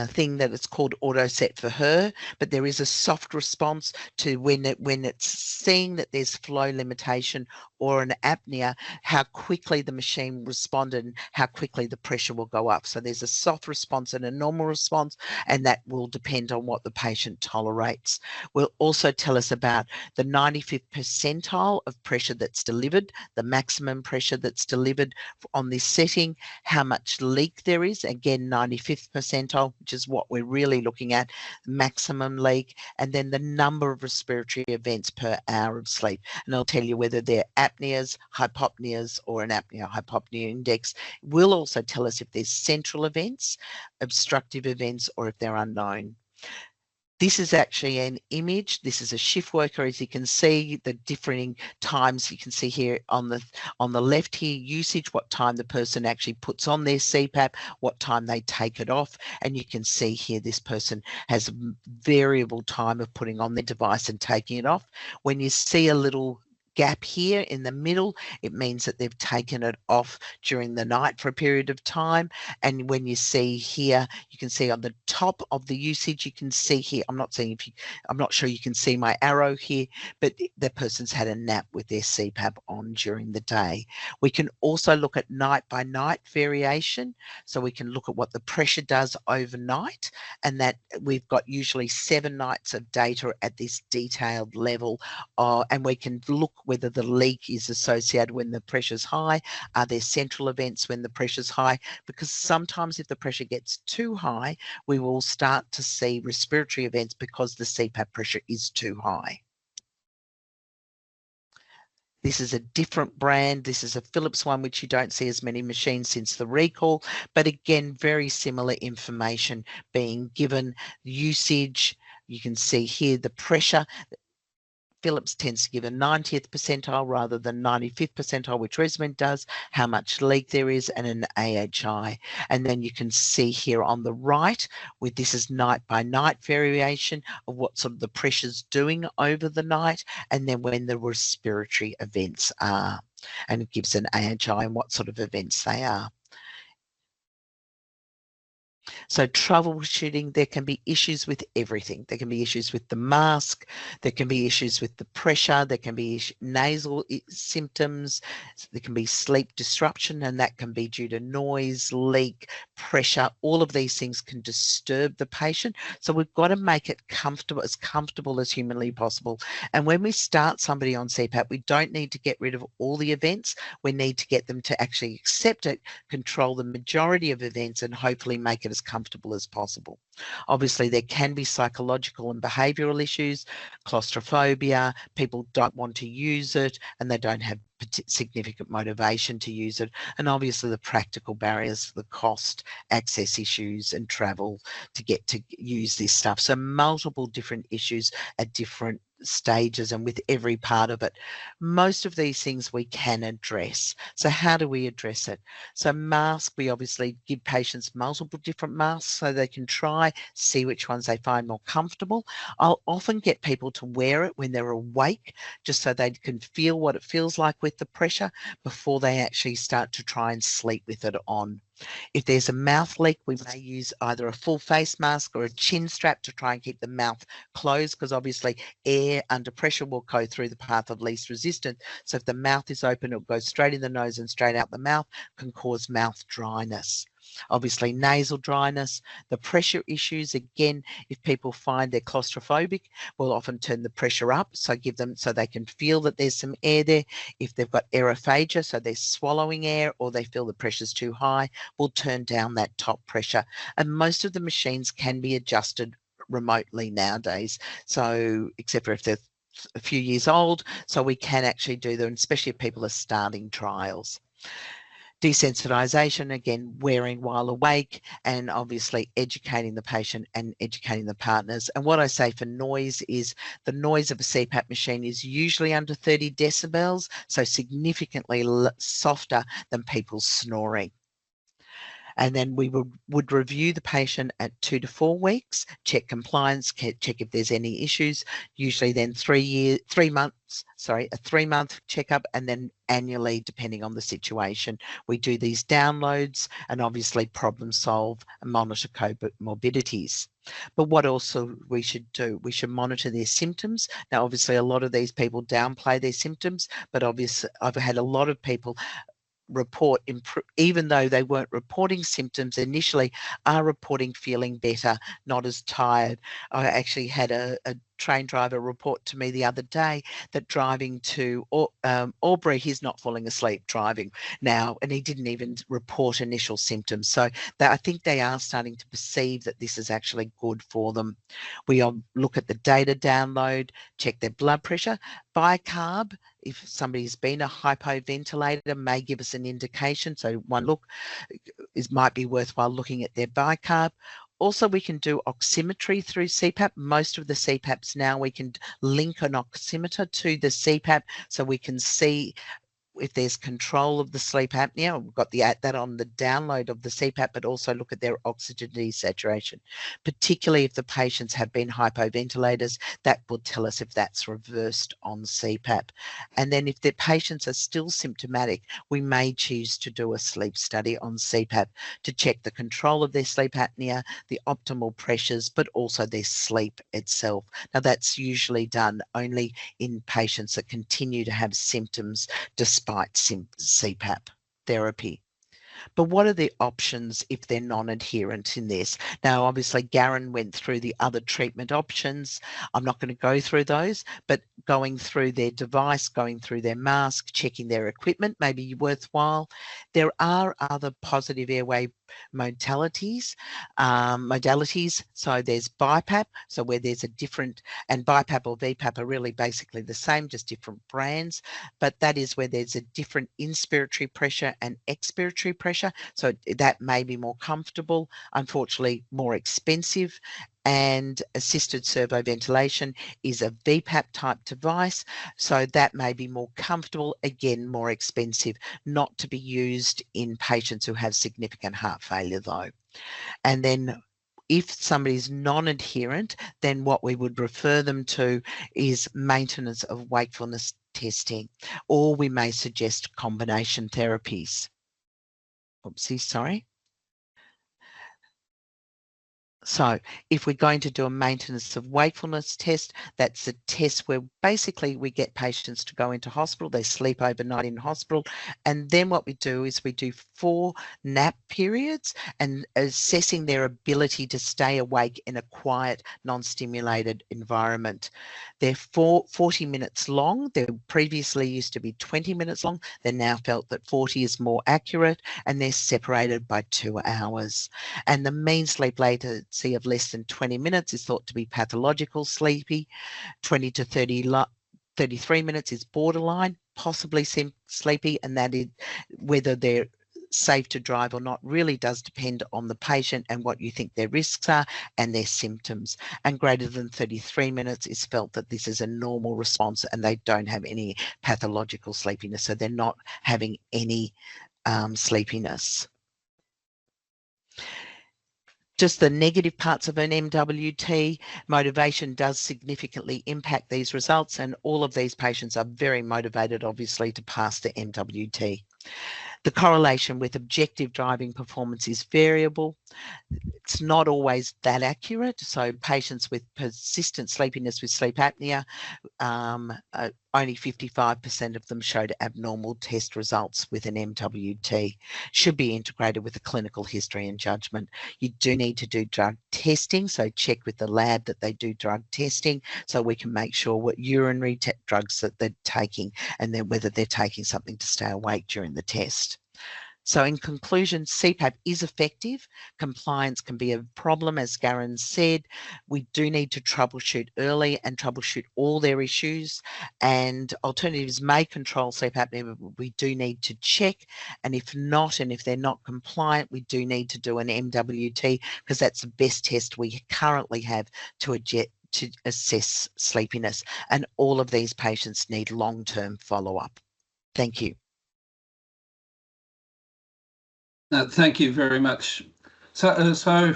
thing that it's called auto set for her, but there is a soft response to when it's seeing that there's flow limitation or an apnea, how quickly the machine responded and how quickly the pressure will go up. So there's a soft response and a normal response, and that will depend on what the patient tolerates. Will also tell us about the 95th percentile of pressure that's delivered, the maximum pressure that's delivered on this setting, how much leak there is, again 95th percentile, which is what we're really looking at, maximum leak, and then the number of respiratory events per hour of sleep. And I'll tell you whether they're apneas, hypopneas, or an apnea-hypopnea index. It will also tell us if there's central events, obstructive events, or if they're unknown. This is actually an image. This is a shift worker. As you can see, the differing times you can see here on the left here, usage, what time the person actually puts on their CPAP, what time they take it off. And you can see here, this person has a variable time of putting on their device and taking it off. When you see a little gap here in the middle, it means that they've taken it off during the night for a period of time. And when you see here, you can see on the top of the usage, you can see here, I'm not sure you can see my arrow here, but the person's had a nap with their CPAP on during the day. We can also look at night by night variation. So we can look at what the pressure does overnight, and that we've got usually 7 nights of data at this detailed level. And we can look whether the leak is associated when the pressure's high. Are there central events when the pressure's high? Because sometimes if the pressure gets too high, we will start to see respiratory events because the CPAP pressure is too high. This is a different brand. This is a Philips one, which you don't see as many machines since the recall, but again, very similar information being given. Usage, you can see here the pressure. Philips tends to give a 90th percentile rather than 95th percentile, which ResMed does, how much leak there is, and an AHI. And then you can see here on the right, with this is night by night variation of what sort of the pressure's doing over the night, and then when the respiratory events are. And it gives an AHI and what sort of events they are. So troubleshooting, there can be issues with everything. There can be issues with the mask, there can be issues with the pressure, there can be nasal symptoms, there can be sleep disruption, and that can be due to noise, leak, pressure. All of these things can disturb the patient. So we've got to make it comfortable as humanly possible. And when we start somebody on CPAP, we don't need to get rid of all the events. We need to get them to actually accept it, control the majority of events, and hopefully make it as comfortable as possible. Obviously, there can be psychological and behavioural issues, claustrophobia, people don't want to use it and they don't have significant motivation to use it, and obviously the practical barriers, the cost, access issues and travel to get to use this stuff. So multiple different issues at different stages and with every part of it. Most of these things we can address. So how do we address it? So mask, we obviously give patients multiple different masks so they can try, see which ones they find more comfortable. I'll often get people to wear it when they're awake, just so they can feel what it feels like with the pressure before they actually start to try and sleep with it on. If there's a mouth leak, we may use either a full face mask or a chin strap to try and keep the mouth closed, because obviously air under pressure will go through the path of least resistance. So if the mouth is open, it goes straight in the nose and straight out the mouth, can cause mouth dryness. Obviously nasal dryness, the pressure issues, again, if people find they're claustrophobic, we'll often turn the pressure up, so give them so they can feel that there's some air there. If they've got aerophagia, so they're swallowing air or they feel the pressure's too high, we'll turn down that top pressure. And most of the machines can be adjusted remotely nowadays, so except for if they're a few years old, so we can actually do them, especially if people are starting trials. Desensitization, again, wearing while awake, and obviously educating the patient and educating the partners. And what I say for noise is the noise of a CPAP machine is usually under 30 decibels, so significantly softer than people snoring. And then we would review the patient at 2 to 4 weeks, check compliance, check if there's any issues, usually then a 3-month checkup, and then annually, depending on the situation. We do these downloads and obviously problem solve and monitor comorbidities. But what also we should do, we should monitor their symptoms. Now, obviously, a lot of these people downplay their symptoms, but obviously I've had a lot of people report, even though they weren't reporting symptoms initially, are reporting feeling better, not as tired. I actually had a train driver report to me the other day that driving to Albury, he's not falling asleep driving now, and he didn't even report initial symptoms. So I think they are starting to perceive that this is actually good for them. We look at the data download, check their blood pressure. Bicarb, if somebody's been a hypoventilator, may give us an indication. So one look might be worthwhile looking at their bicarb. Also, we can do oximetry through CPAP. Most of the CPAPs now, we can link an oximeter to the CPAP so we can see if there's control of the sleep apnea. We've got that on the download of the CPAP, but also look at their oxygen desaturation, particularly if the patients have been hypoventilators. That will tell us if that's reversed on CPAP. And then if the patients are still symptomatic, we may choose to do a sleep study on CPAP to check the control of their sleep apnea, the optimal pressures, but also their sleep itself. Now, that's usually done only in patients that continue to have symptoms despite CPAP therapy. But what are the options if they're non-adherent in this? Now, obviously, Garen went through the other treatment options. I'm not going to go through those, but going through their device, going through their mask, checking their equipment may be worthwhile. There are other positive airway modalities. So there's BiPAP, so where there's a different, and BiPAP or VPAP are really basically the same, just different brands, but that is where there's a different inspiratory pressure and expiratory pressure. So that may be more comfortable, unfortunately more expensive. And assisted servo ventilation is a VPAP type device, so that may be more comfortable, again more expensive, not to be used in patients who have significant heart failure though. And then if somebody's non-adherent, then what we would refer them to is maintenance of wakefulness testing, or we may suggest combination therapies. Oopsie, sorry. So if we're going to do a maintenance of wakefulness test, that's a test where basically we get patients to go into hospital, they sleep overnight in hospital, and then what we do is we do 4 nap periods and assessing their ability to stay awake in a quiet, non-stimulated environment. They're 40 minutes long. They previously used to be 20 minutes long. They're now felt that 40 is more accurate, and they're separated by 2 hours. And the mean sleep latency of less than 20 minutes is thought to be pathological sleepy. 20 to 33 minutes is borderline, possibly sleepy, and that is whether they're safe to drive or not really does depend on the patient and what you think their risks are and their symptoms. And greater than 33 minutes is felt that this is a normal response and they don't have any pathological sleepiness, so they're not having any sleepiness. Just the negative parts of an MWT, motivation does significantly impact these results, and all of these patients are very motivated, obviously, to pass the MWT. The correlation with objective driving performance is variable. It's not always that accurate. So patients with persistent sleepiness with sleep apnea, only 55% of them showed abnormal test results with an MWT. Should be integrated with a clinical history and judgment. You do need to do drug testing, so check with the lab that they do drug testing so we can make sure what urinary drugs that they're taking and then whether they're taking something to stay awake during the test. So in conclusion, CPAP is effective. Compliance can be a problem, as Garen said. We do need to troubleshoot early and troubleshoot all their issues, and alternatives may control sleep apnea, but we do need to check. And if not, and if they're not compliant, we do need to do an MWT because that's the best test we currently have to assess sleepiness. And all of these patients need long-term follow-up. Thank you. Thank you very much. So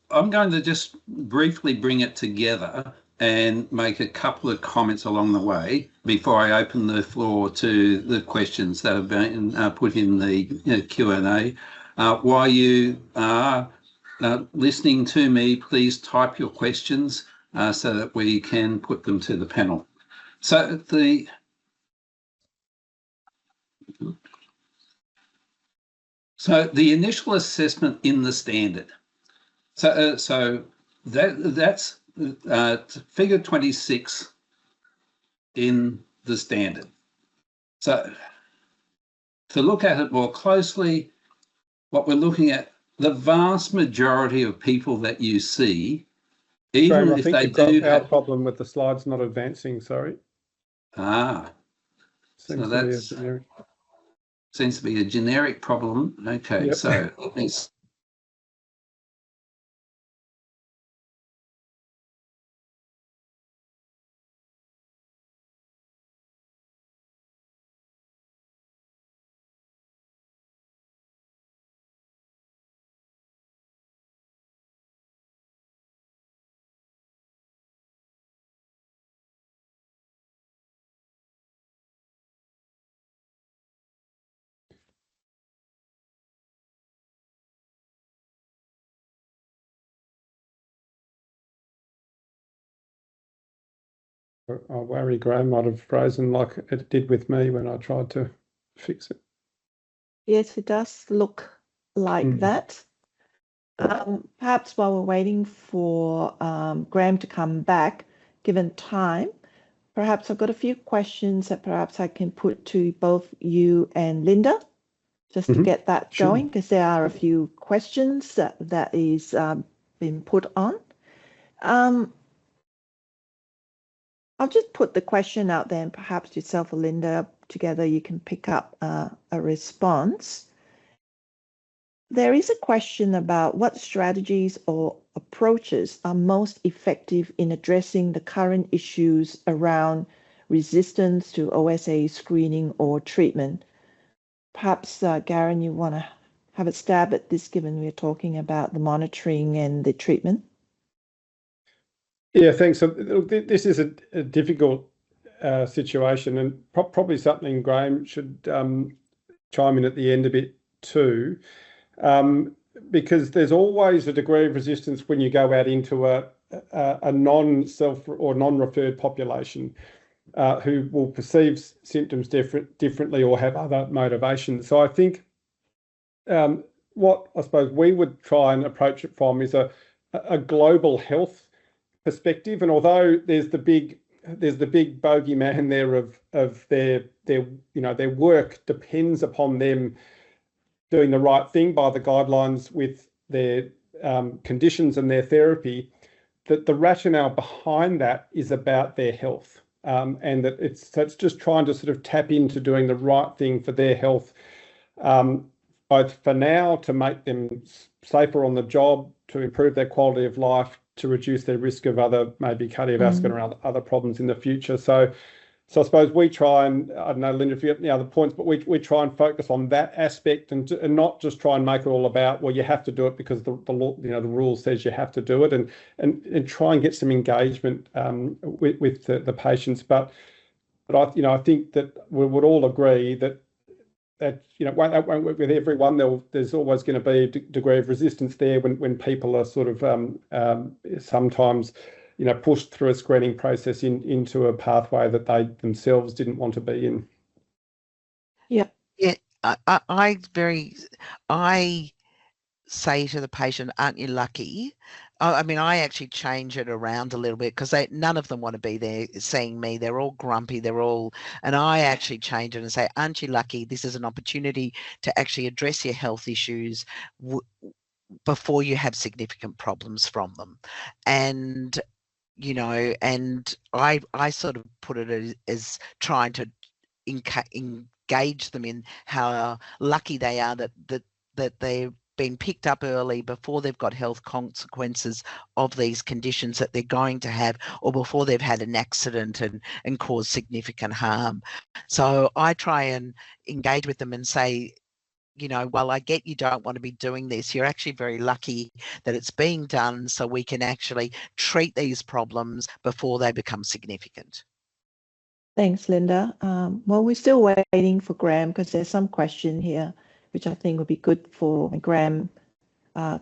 I'm going to just briefly bring it together and make a couple of comments along the way before I open the floor to the questions that have been put in the Q&A. While you are listening to me, please type your questions so that we can put them to the panel. So the initial assessment in the standard. So that's figure 26 in the standard. So to look at it more closely, what we're looking at, the vast majority of people that you see, even Graham, if they do have a problem with the slides not advancing, sorry. Seems to be a generic problem. Okay, yep. So it's I worry Graham might have frozen like it did with me when I tried to fix it. Yes, it does look like that. Perhaps while we're waiting for Graham to come back, given time, perhaps I've got a few questions that perhaps I can put to both you and Linda, just to get that going, because there are a few questions that is been put on. I'll just put the question out there, and perhaps yourself or Linda together you can pick up a response. There is a question about what strategies or approaches are most effective in addressing the current issues around resistance to OSA screening or treatment. Perhaps, Garen, you want to have a stab at this, given we're talking about the monitoring and the treatment? Yeah, thanks. So this is a difficult situation, and probably something Graham should chime in at the end a bit too, because there's always a degree of resistance when you go out into a non-self or non-referred population who will perceive symptoms differently or have other motivations. So I think what I suppose we would try and approach it from is a global health perspective. And although there's the big bogeyman there of their work depends upon them doing the right thing by the guidelines with their conditions and their therapy, that the rationale behind that is about their health, and that it's just trying to sort of tap into doing the right thing for their health, both for now to make them safer on the job, to improve their quality of life, to reduce their risk of other maybe cardiovascular and other problems in the future. So I suppose we try and, I don't know, Linda, if you have any other points, but we try and focus on that aspect and not just try and make it all about, well, you have to do it because the law, the rule says you have to do it, and try and get some engagement with the patients. But I think that we would all agree that won't work with everyone. There's always going to be a degree of resistance there when people are sort of sometimes pushed through a screening process into a pathway that they themselves didn't want to be in. Yeah. Yeah. I say to the patient, aren't you lucky? I mean, I actually change it around a little bit because none of them want to be there seeing me. They're all grumpy. And I actually change it and say, aren't you lucky? This is an opportunity to actually address your health issues before you have significant problems from them. And, and I sort of put it as trying to engage them in how lucky they are that they're been picked up early before they've got health consequences of these conditions that they're going to have, or before they've had an accident and cause significant harm. So I try and engage with them and say, well, I get you don't want to be doing this. You're actually very lucky that it's being done so we can actually treat these problems before they become significant. Thanks, Linda. Well, we're still waiting for Graham because there's some question here which I think would be good for when Graham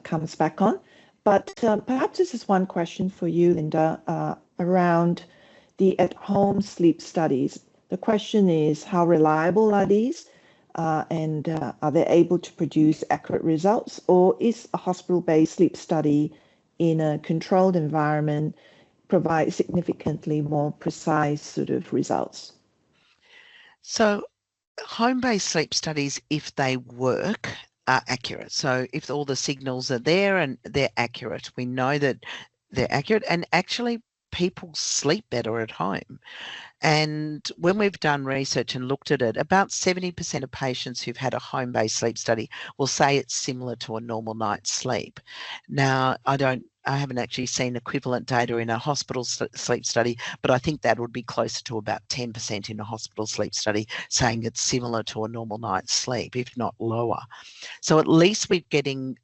comes back on. But perhaps this is one question for you, Linda, around the at-home sleep studies. The question is, how reliable are these? And are they able to produce accurate results? Or is a hospital-based sleep study in a controlled environment provide significantly more precise sort of results? So home-based sleep studies, if they work, are accurate. So if all the signals are there and they're accurate, we know that they're accurate, and actually people sleep better at home. And when we've done research and looked at it, about 70% of patients who've had a home-based sleep study will say it's similar to a normal night's sleep. Now, I haven't actually seen equivalent data in a hospital sleep study, but I think that would be closer to about 10% in a hospital sleep study saying it's similar to a normal night's sleep, if not lower. So at least we're getting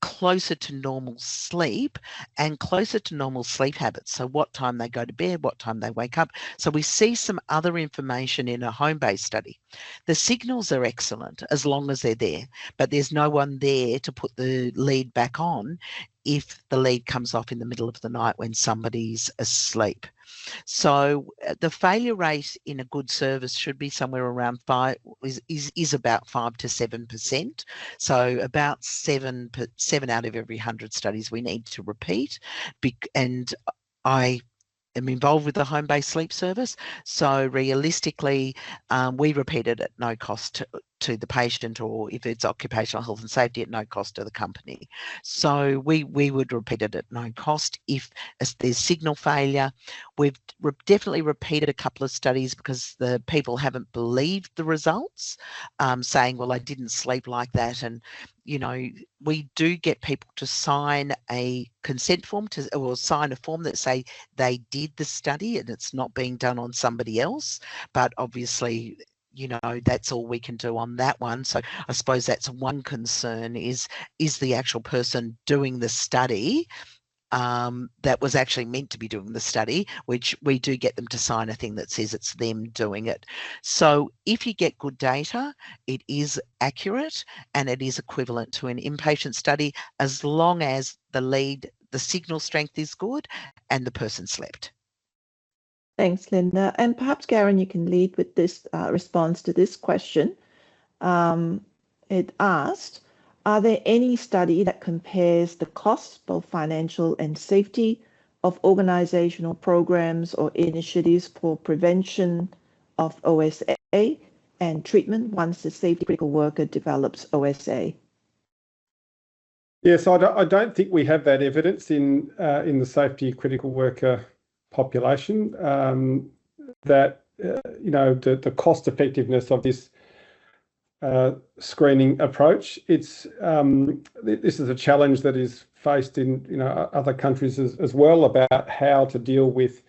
closer to normal sleep and closer to normal sleep habits. So what time they go to bed, what time they wake up. So we see some other information in a home-based study. The signals are excellent as long as they're there, but there's no one there to put the lead back on if the lead comes off in the middle of the night when somebody's asleep. So the failure rate in a good service should be somewhere around is about 5 to 7%. So about seven out of every 100 studies we need to repeat. And I am involved with the home-based sleep service. So realistically, we repeat it at no cost to the patient, or if it's occupational health and safety, at no cost to the company. So we would repeat it at no cost. If there's signal failure, we've definitely repeated a couple of studies because the people haven't believed the results, saying, well, I didn't sleep like that. And we do get people to sign a consent form or sign a form that say they did the study and it's not being done on somebody else. But obviously, that's all we can do on that one. So I suppose that's one concern is the actual person doing the study that was actually meant to be doing the study, which we do get them to sign a thing that says it's them doing it. So if you get good data, it is accurate and it is equivalent to an inpatient study as long as the signal strength is good and the person slept. Thanks, Linda. And perhaps, Garen, you can lead with this response to this question. It asked, are there any study that compares the costs, both financial and safety, of organizational programs or initiatives for prevention of OSA and treatment once the safety critical worker develops OSA? Yes, I don't think we have that evidence in the safety critical worker population, that the cost effectiveness of this screening approach. This is a challenge that is faced in other countries as well, about how to deal with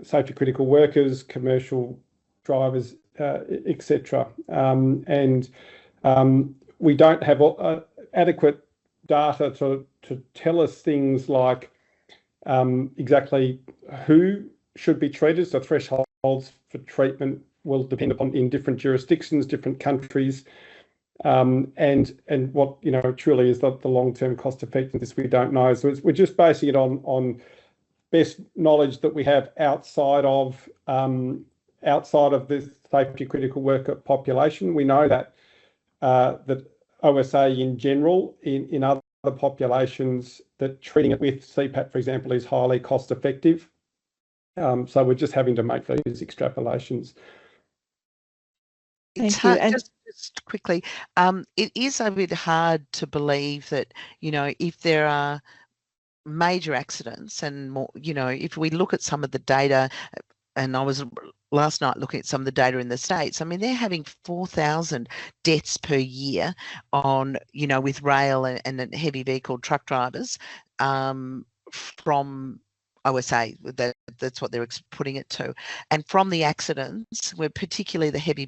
safety critical workers, commercial drivers, etc. And we don't have adequate data to tell us things like exactly who should be treated. So thresholds for treatment will depend upon in different jurisdictions, different countries, and what truly is the long-term cost effectiveness we don't know. So we're just basing it on best knowledge that we have outside of this safety critical worker population. We know that that OSA in general in other populations, that treating it with CPAP, for example, is highly cost effective. So we're just having to make these extrapolations. It's hard, just quickly, it is a bit hard to believe that, if there are major accidents and more, if we look at some of the data, and I was last night looking at some of the data in the States, I mean, they're having 4,000 deaths per year on, with rail and heavy vehicle truck drivers from OSA. That's what they're putting it to. And from the accidents, where particularly the heavy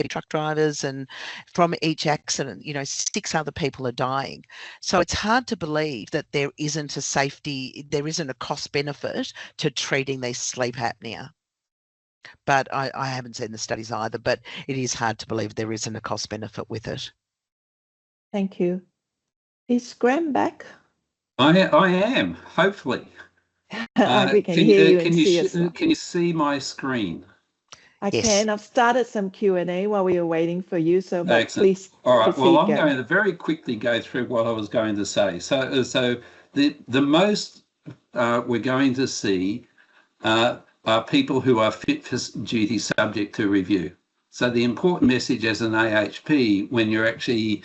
truck drivers, and from each accident, 6 other people are dying. So it's hard to believe that there isn't a cost benefit to treating these sleep apnea. But I haven't seen the studies either, but it is hard to believe there isn't a cost benefit with it. Thank you. Is Graham back? I am, hopefully. We can hear you and see us. Can you see my screen? I Yes. can. I've started some Q&A while we were waiting for you, so please All right. Well, I'm Gary. going to very quickly go through what I was going to say. So the most we're going to see are people who are fit for duty subject to review. So the important message as an AHP, when you're actually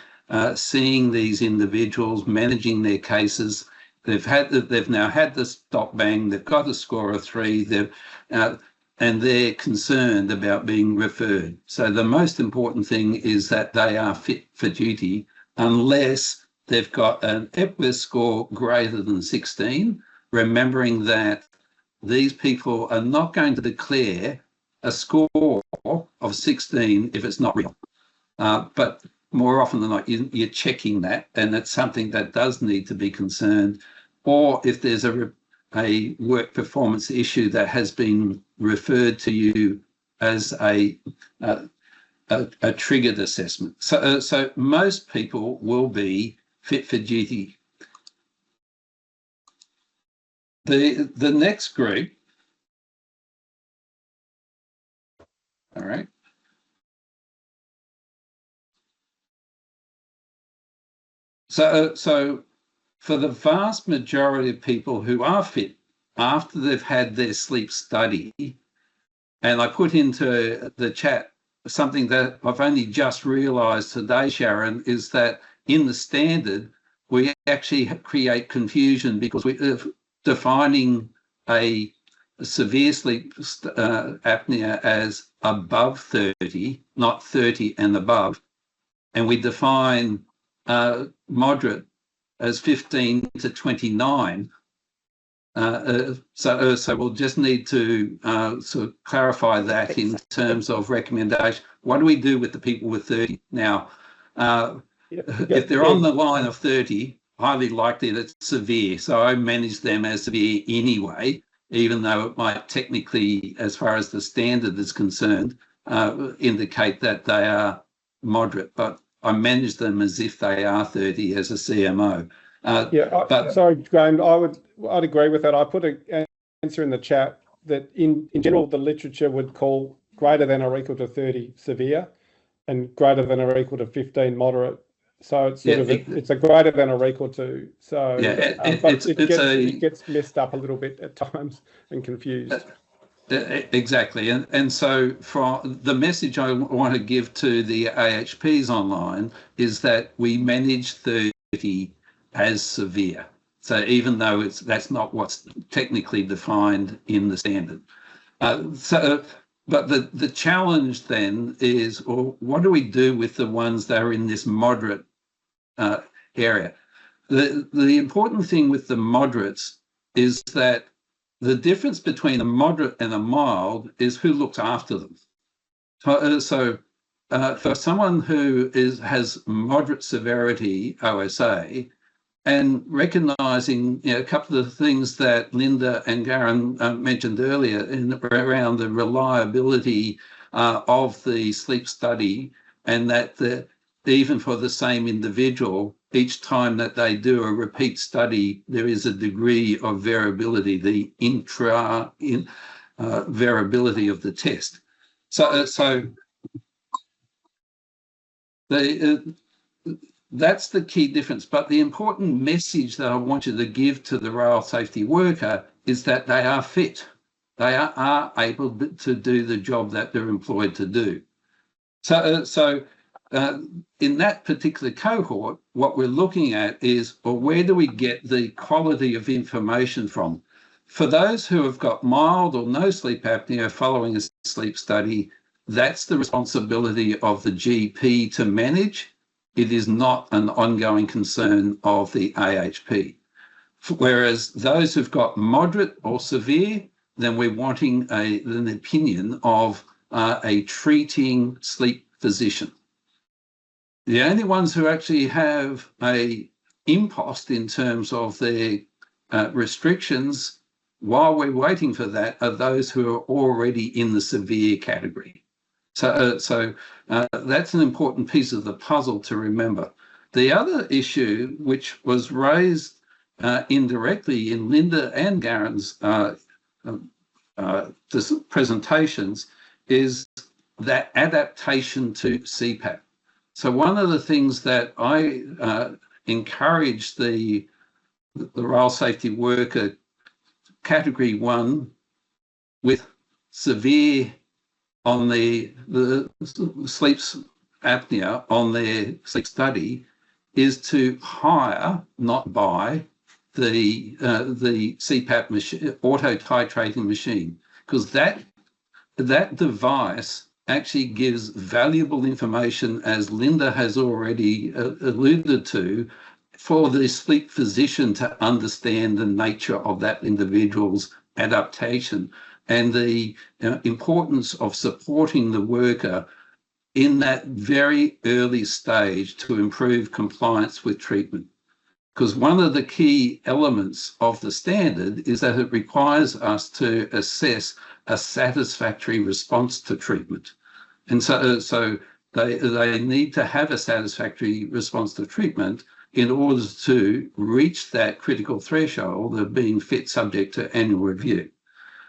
seeing these individuals, managing their cases, they've now had the stop bang, they've got a score of 3, and they're concerned about being referred. So the most important thing is that they are fit for duty, unless they've got an Epworth score greater than 16, remembering that these people are not going to declare a score of 16 if it's not real. But more often than not, you're checking that, and it's something that does need to be concerned. Or if there's a work performance issue that has been referred to you as a triggered assessment. So most people will be fit for duty. The next group, all right. So for the vast majority of people who are fit after they've had their sleep study, and I put into the chat something that I've only just realised today, Sharon, is that in the standard, we actually create confusion because we're defining a severe sleep apnea as above 30, not 30 and above. And we define moderate as 15 to 29. So we'll just need to sort of clarify that in terms of recommendation. What do we do with the people with 30? Now, if they're on the line of 30, highly likely that's severe. So I manage them as severe anyway, even though it might technically, as far as the standard is concerned, indicate that they are moderate. But I manage them as if they are 30 as a CMO. Sorry, Graham, I'd agree with that. I put an answer in the chat that in general, the literature would call greater than or equal to 30 severe and greater than or equal to 15 moderate. So it's sort of it's a greater than or equal to. So it gets messed up a little bit at times and confused. Exactly. And so for the message I want to give to the AHPs online is that we manage 30 as severe. So even though that's not what's technically defined in the standard. But the challenge then is, well, what do we do with the ones that are in this moderate area? The important thing with the moderates is that the difference between a moderate and a mild is who looks after them. So for someone who has moderate severity OSA, and recognising a couple of things that Linda and Garen mentioned earlier around the reliability of the sleep study, and that even for the same individual, each time that they do a repeat study, there is a degree of variability, the variability of the test. That's the key difference. But the important message that I want you to give to the rail safety worker is that they are fit. They are able to do the job that they're employed to do. So in that particular cohort, what we're looking at is, well, where do we get the quality of information from? For those who have got mild or no sleep apnea following a sleep study, that's the responsibility of the GP to manage. It is not an ongoing concern of the AHP. Whereas those who've got moderate or severe, then we're wanting an opinion of a treating sleep physician. The only ones who actually have a impost in terms of their restrictions while we're waiting for that are those who are already in the severe category. So that's an important piece of the puzzle to remember. The other issue, which was raised indirectly in Linda and Garen's presentations, is that adaptation to CPAP. So one of the things that I encourage the rail safety worker category 1 with severe on the sleep apnea on their sleep study is to hire, not buy, the CPAP machine, auto-titrating machine, because that device actually gives valuable information, as Linda has already alluded to, for the sleep physician to understand the nature of that individual's adaptation and the importance of supporting the worker in that very early stage to improve compliance with treatment. Because one of the key elements of the standard is that it requires us to assess a satisfactory response to treatment. And so they need to have a satisfactory response to treatment. in order to reach that critical threshold of being fit subject to annual review.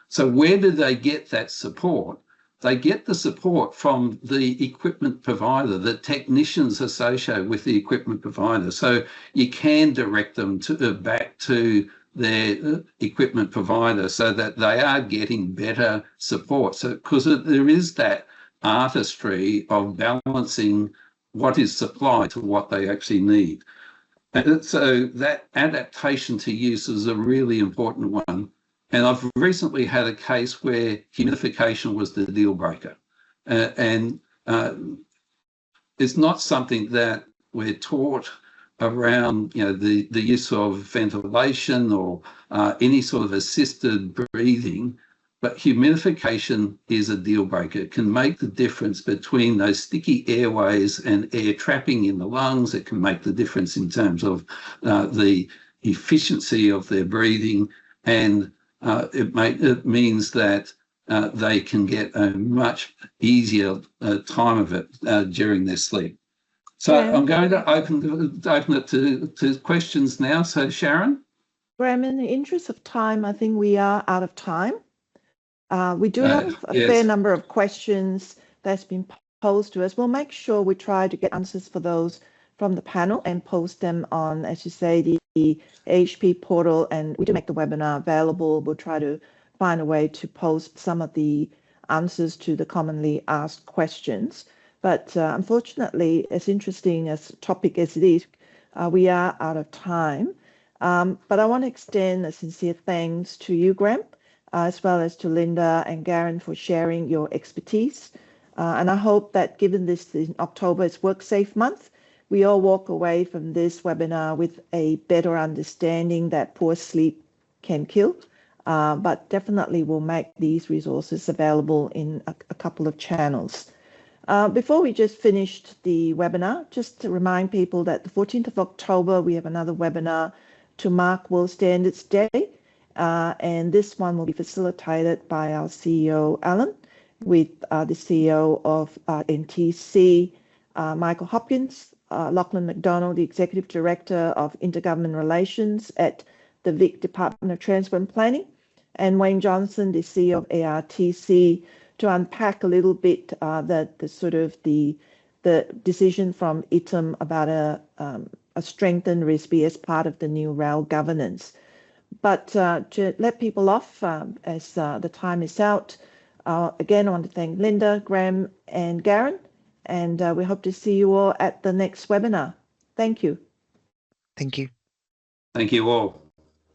So where do they get that support? They get the support from the equipment provider, the technicians associated with the equipment provider. So you can direct them back to their equipment provider so that they are getting better support. So because there is that artistry of balancing what is supplied to what they actually need. And so that adaptation to use is a really important one. And I've recently had a case where humidification was the deal breaker. It's not something that we're taught around, the use of ventilation or any sort of assisted breathing, but humidification is a deal breaker. It can make the difference between those sticky airways and air trapping in the lungs. It can make the difference in terms of the efficiency of their breathing, and it means that they can get a much easier time of it during their sleep. So yeah. I'm going to open it to questions now. So Sharon? Graham, in the interest of time, I think we are out of time. We do have a fair number of questions that's been posed to us. We'll make sure we try to get answers for those from the panel and post them on, as you say, the HP portal, and we do make the webinar available. We'll try to find a way to post some of the answers to the commonly asked questions. But unfortunately, as interesting as a topic as it is, we are out of time. But I want to extend a sincere thanks to you, Graham, as well as to Linda and Garen for sharing your expertise. And I hope that given this in October is Work Safe Month, we all walk away from this webinar with a better understanding that poor sleep can kill, but definitely will make these resources available in a couple of channels. Before we just finished the webinar, just to remind people that the 14th of October, we have another webinar to mark World Standards Day. And this one will be facilitated by our CEO, Alan, with the CEO of NTC, Michael Hopkins, Lachlan McDonald, the Executive Director of Intergovernment Relations at the Vic Department of Transplant Planning, and Wayne Johnson, the CEO of ARTC, to unpack a little bit the decision from ITM about a strengthened RISB as part of the new rail governance. But to let people off as the time is out, again, I want to thank Linda, Graham, and Garen, and we hope to see you all at the next webinar. Thank you. Thank you. Thank you all.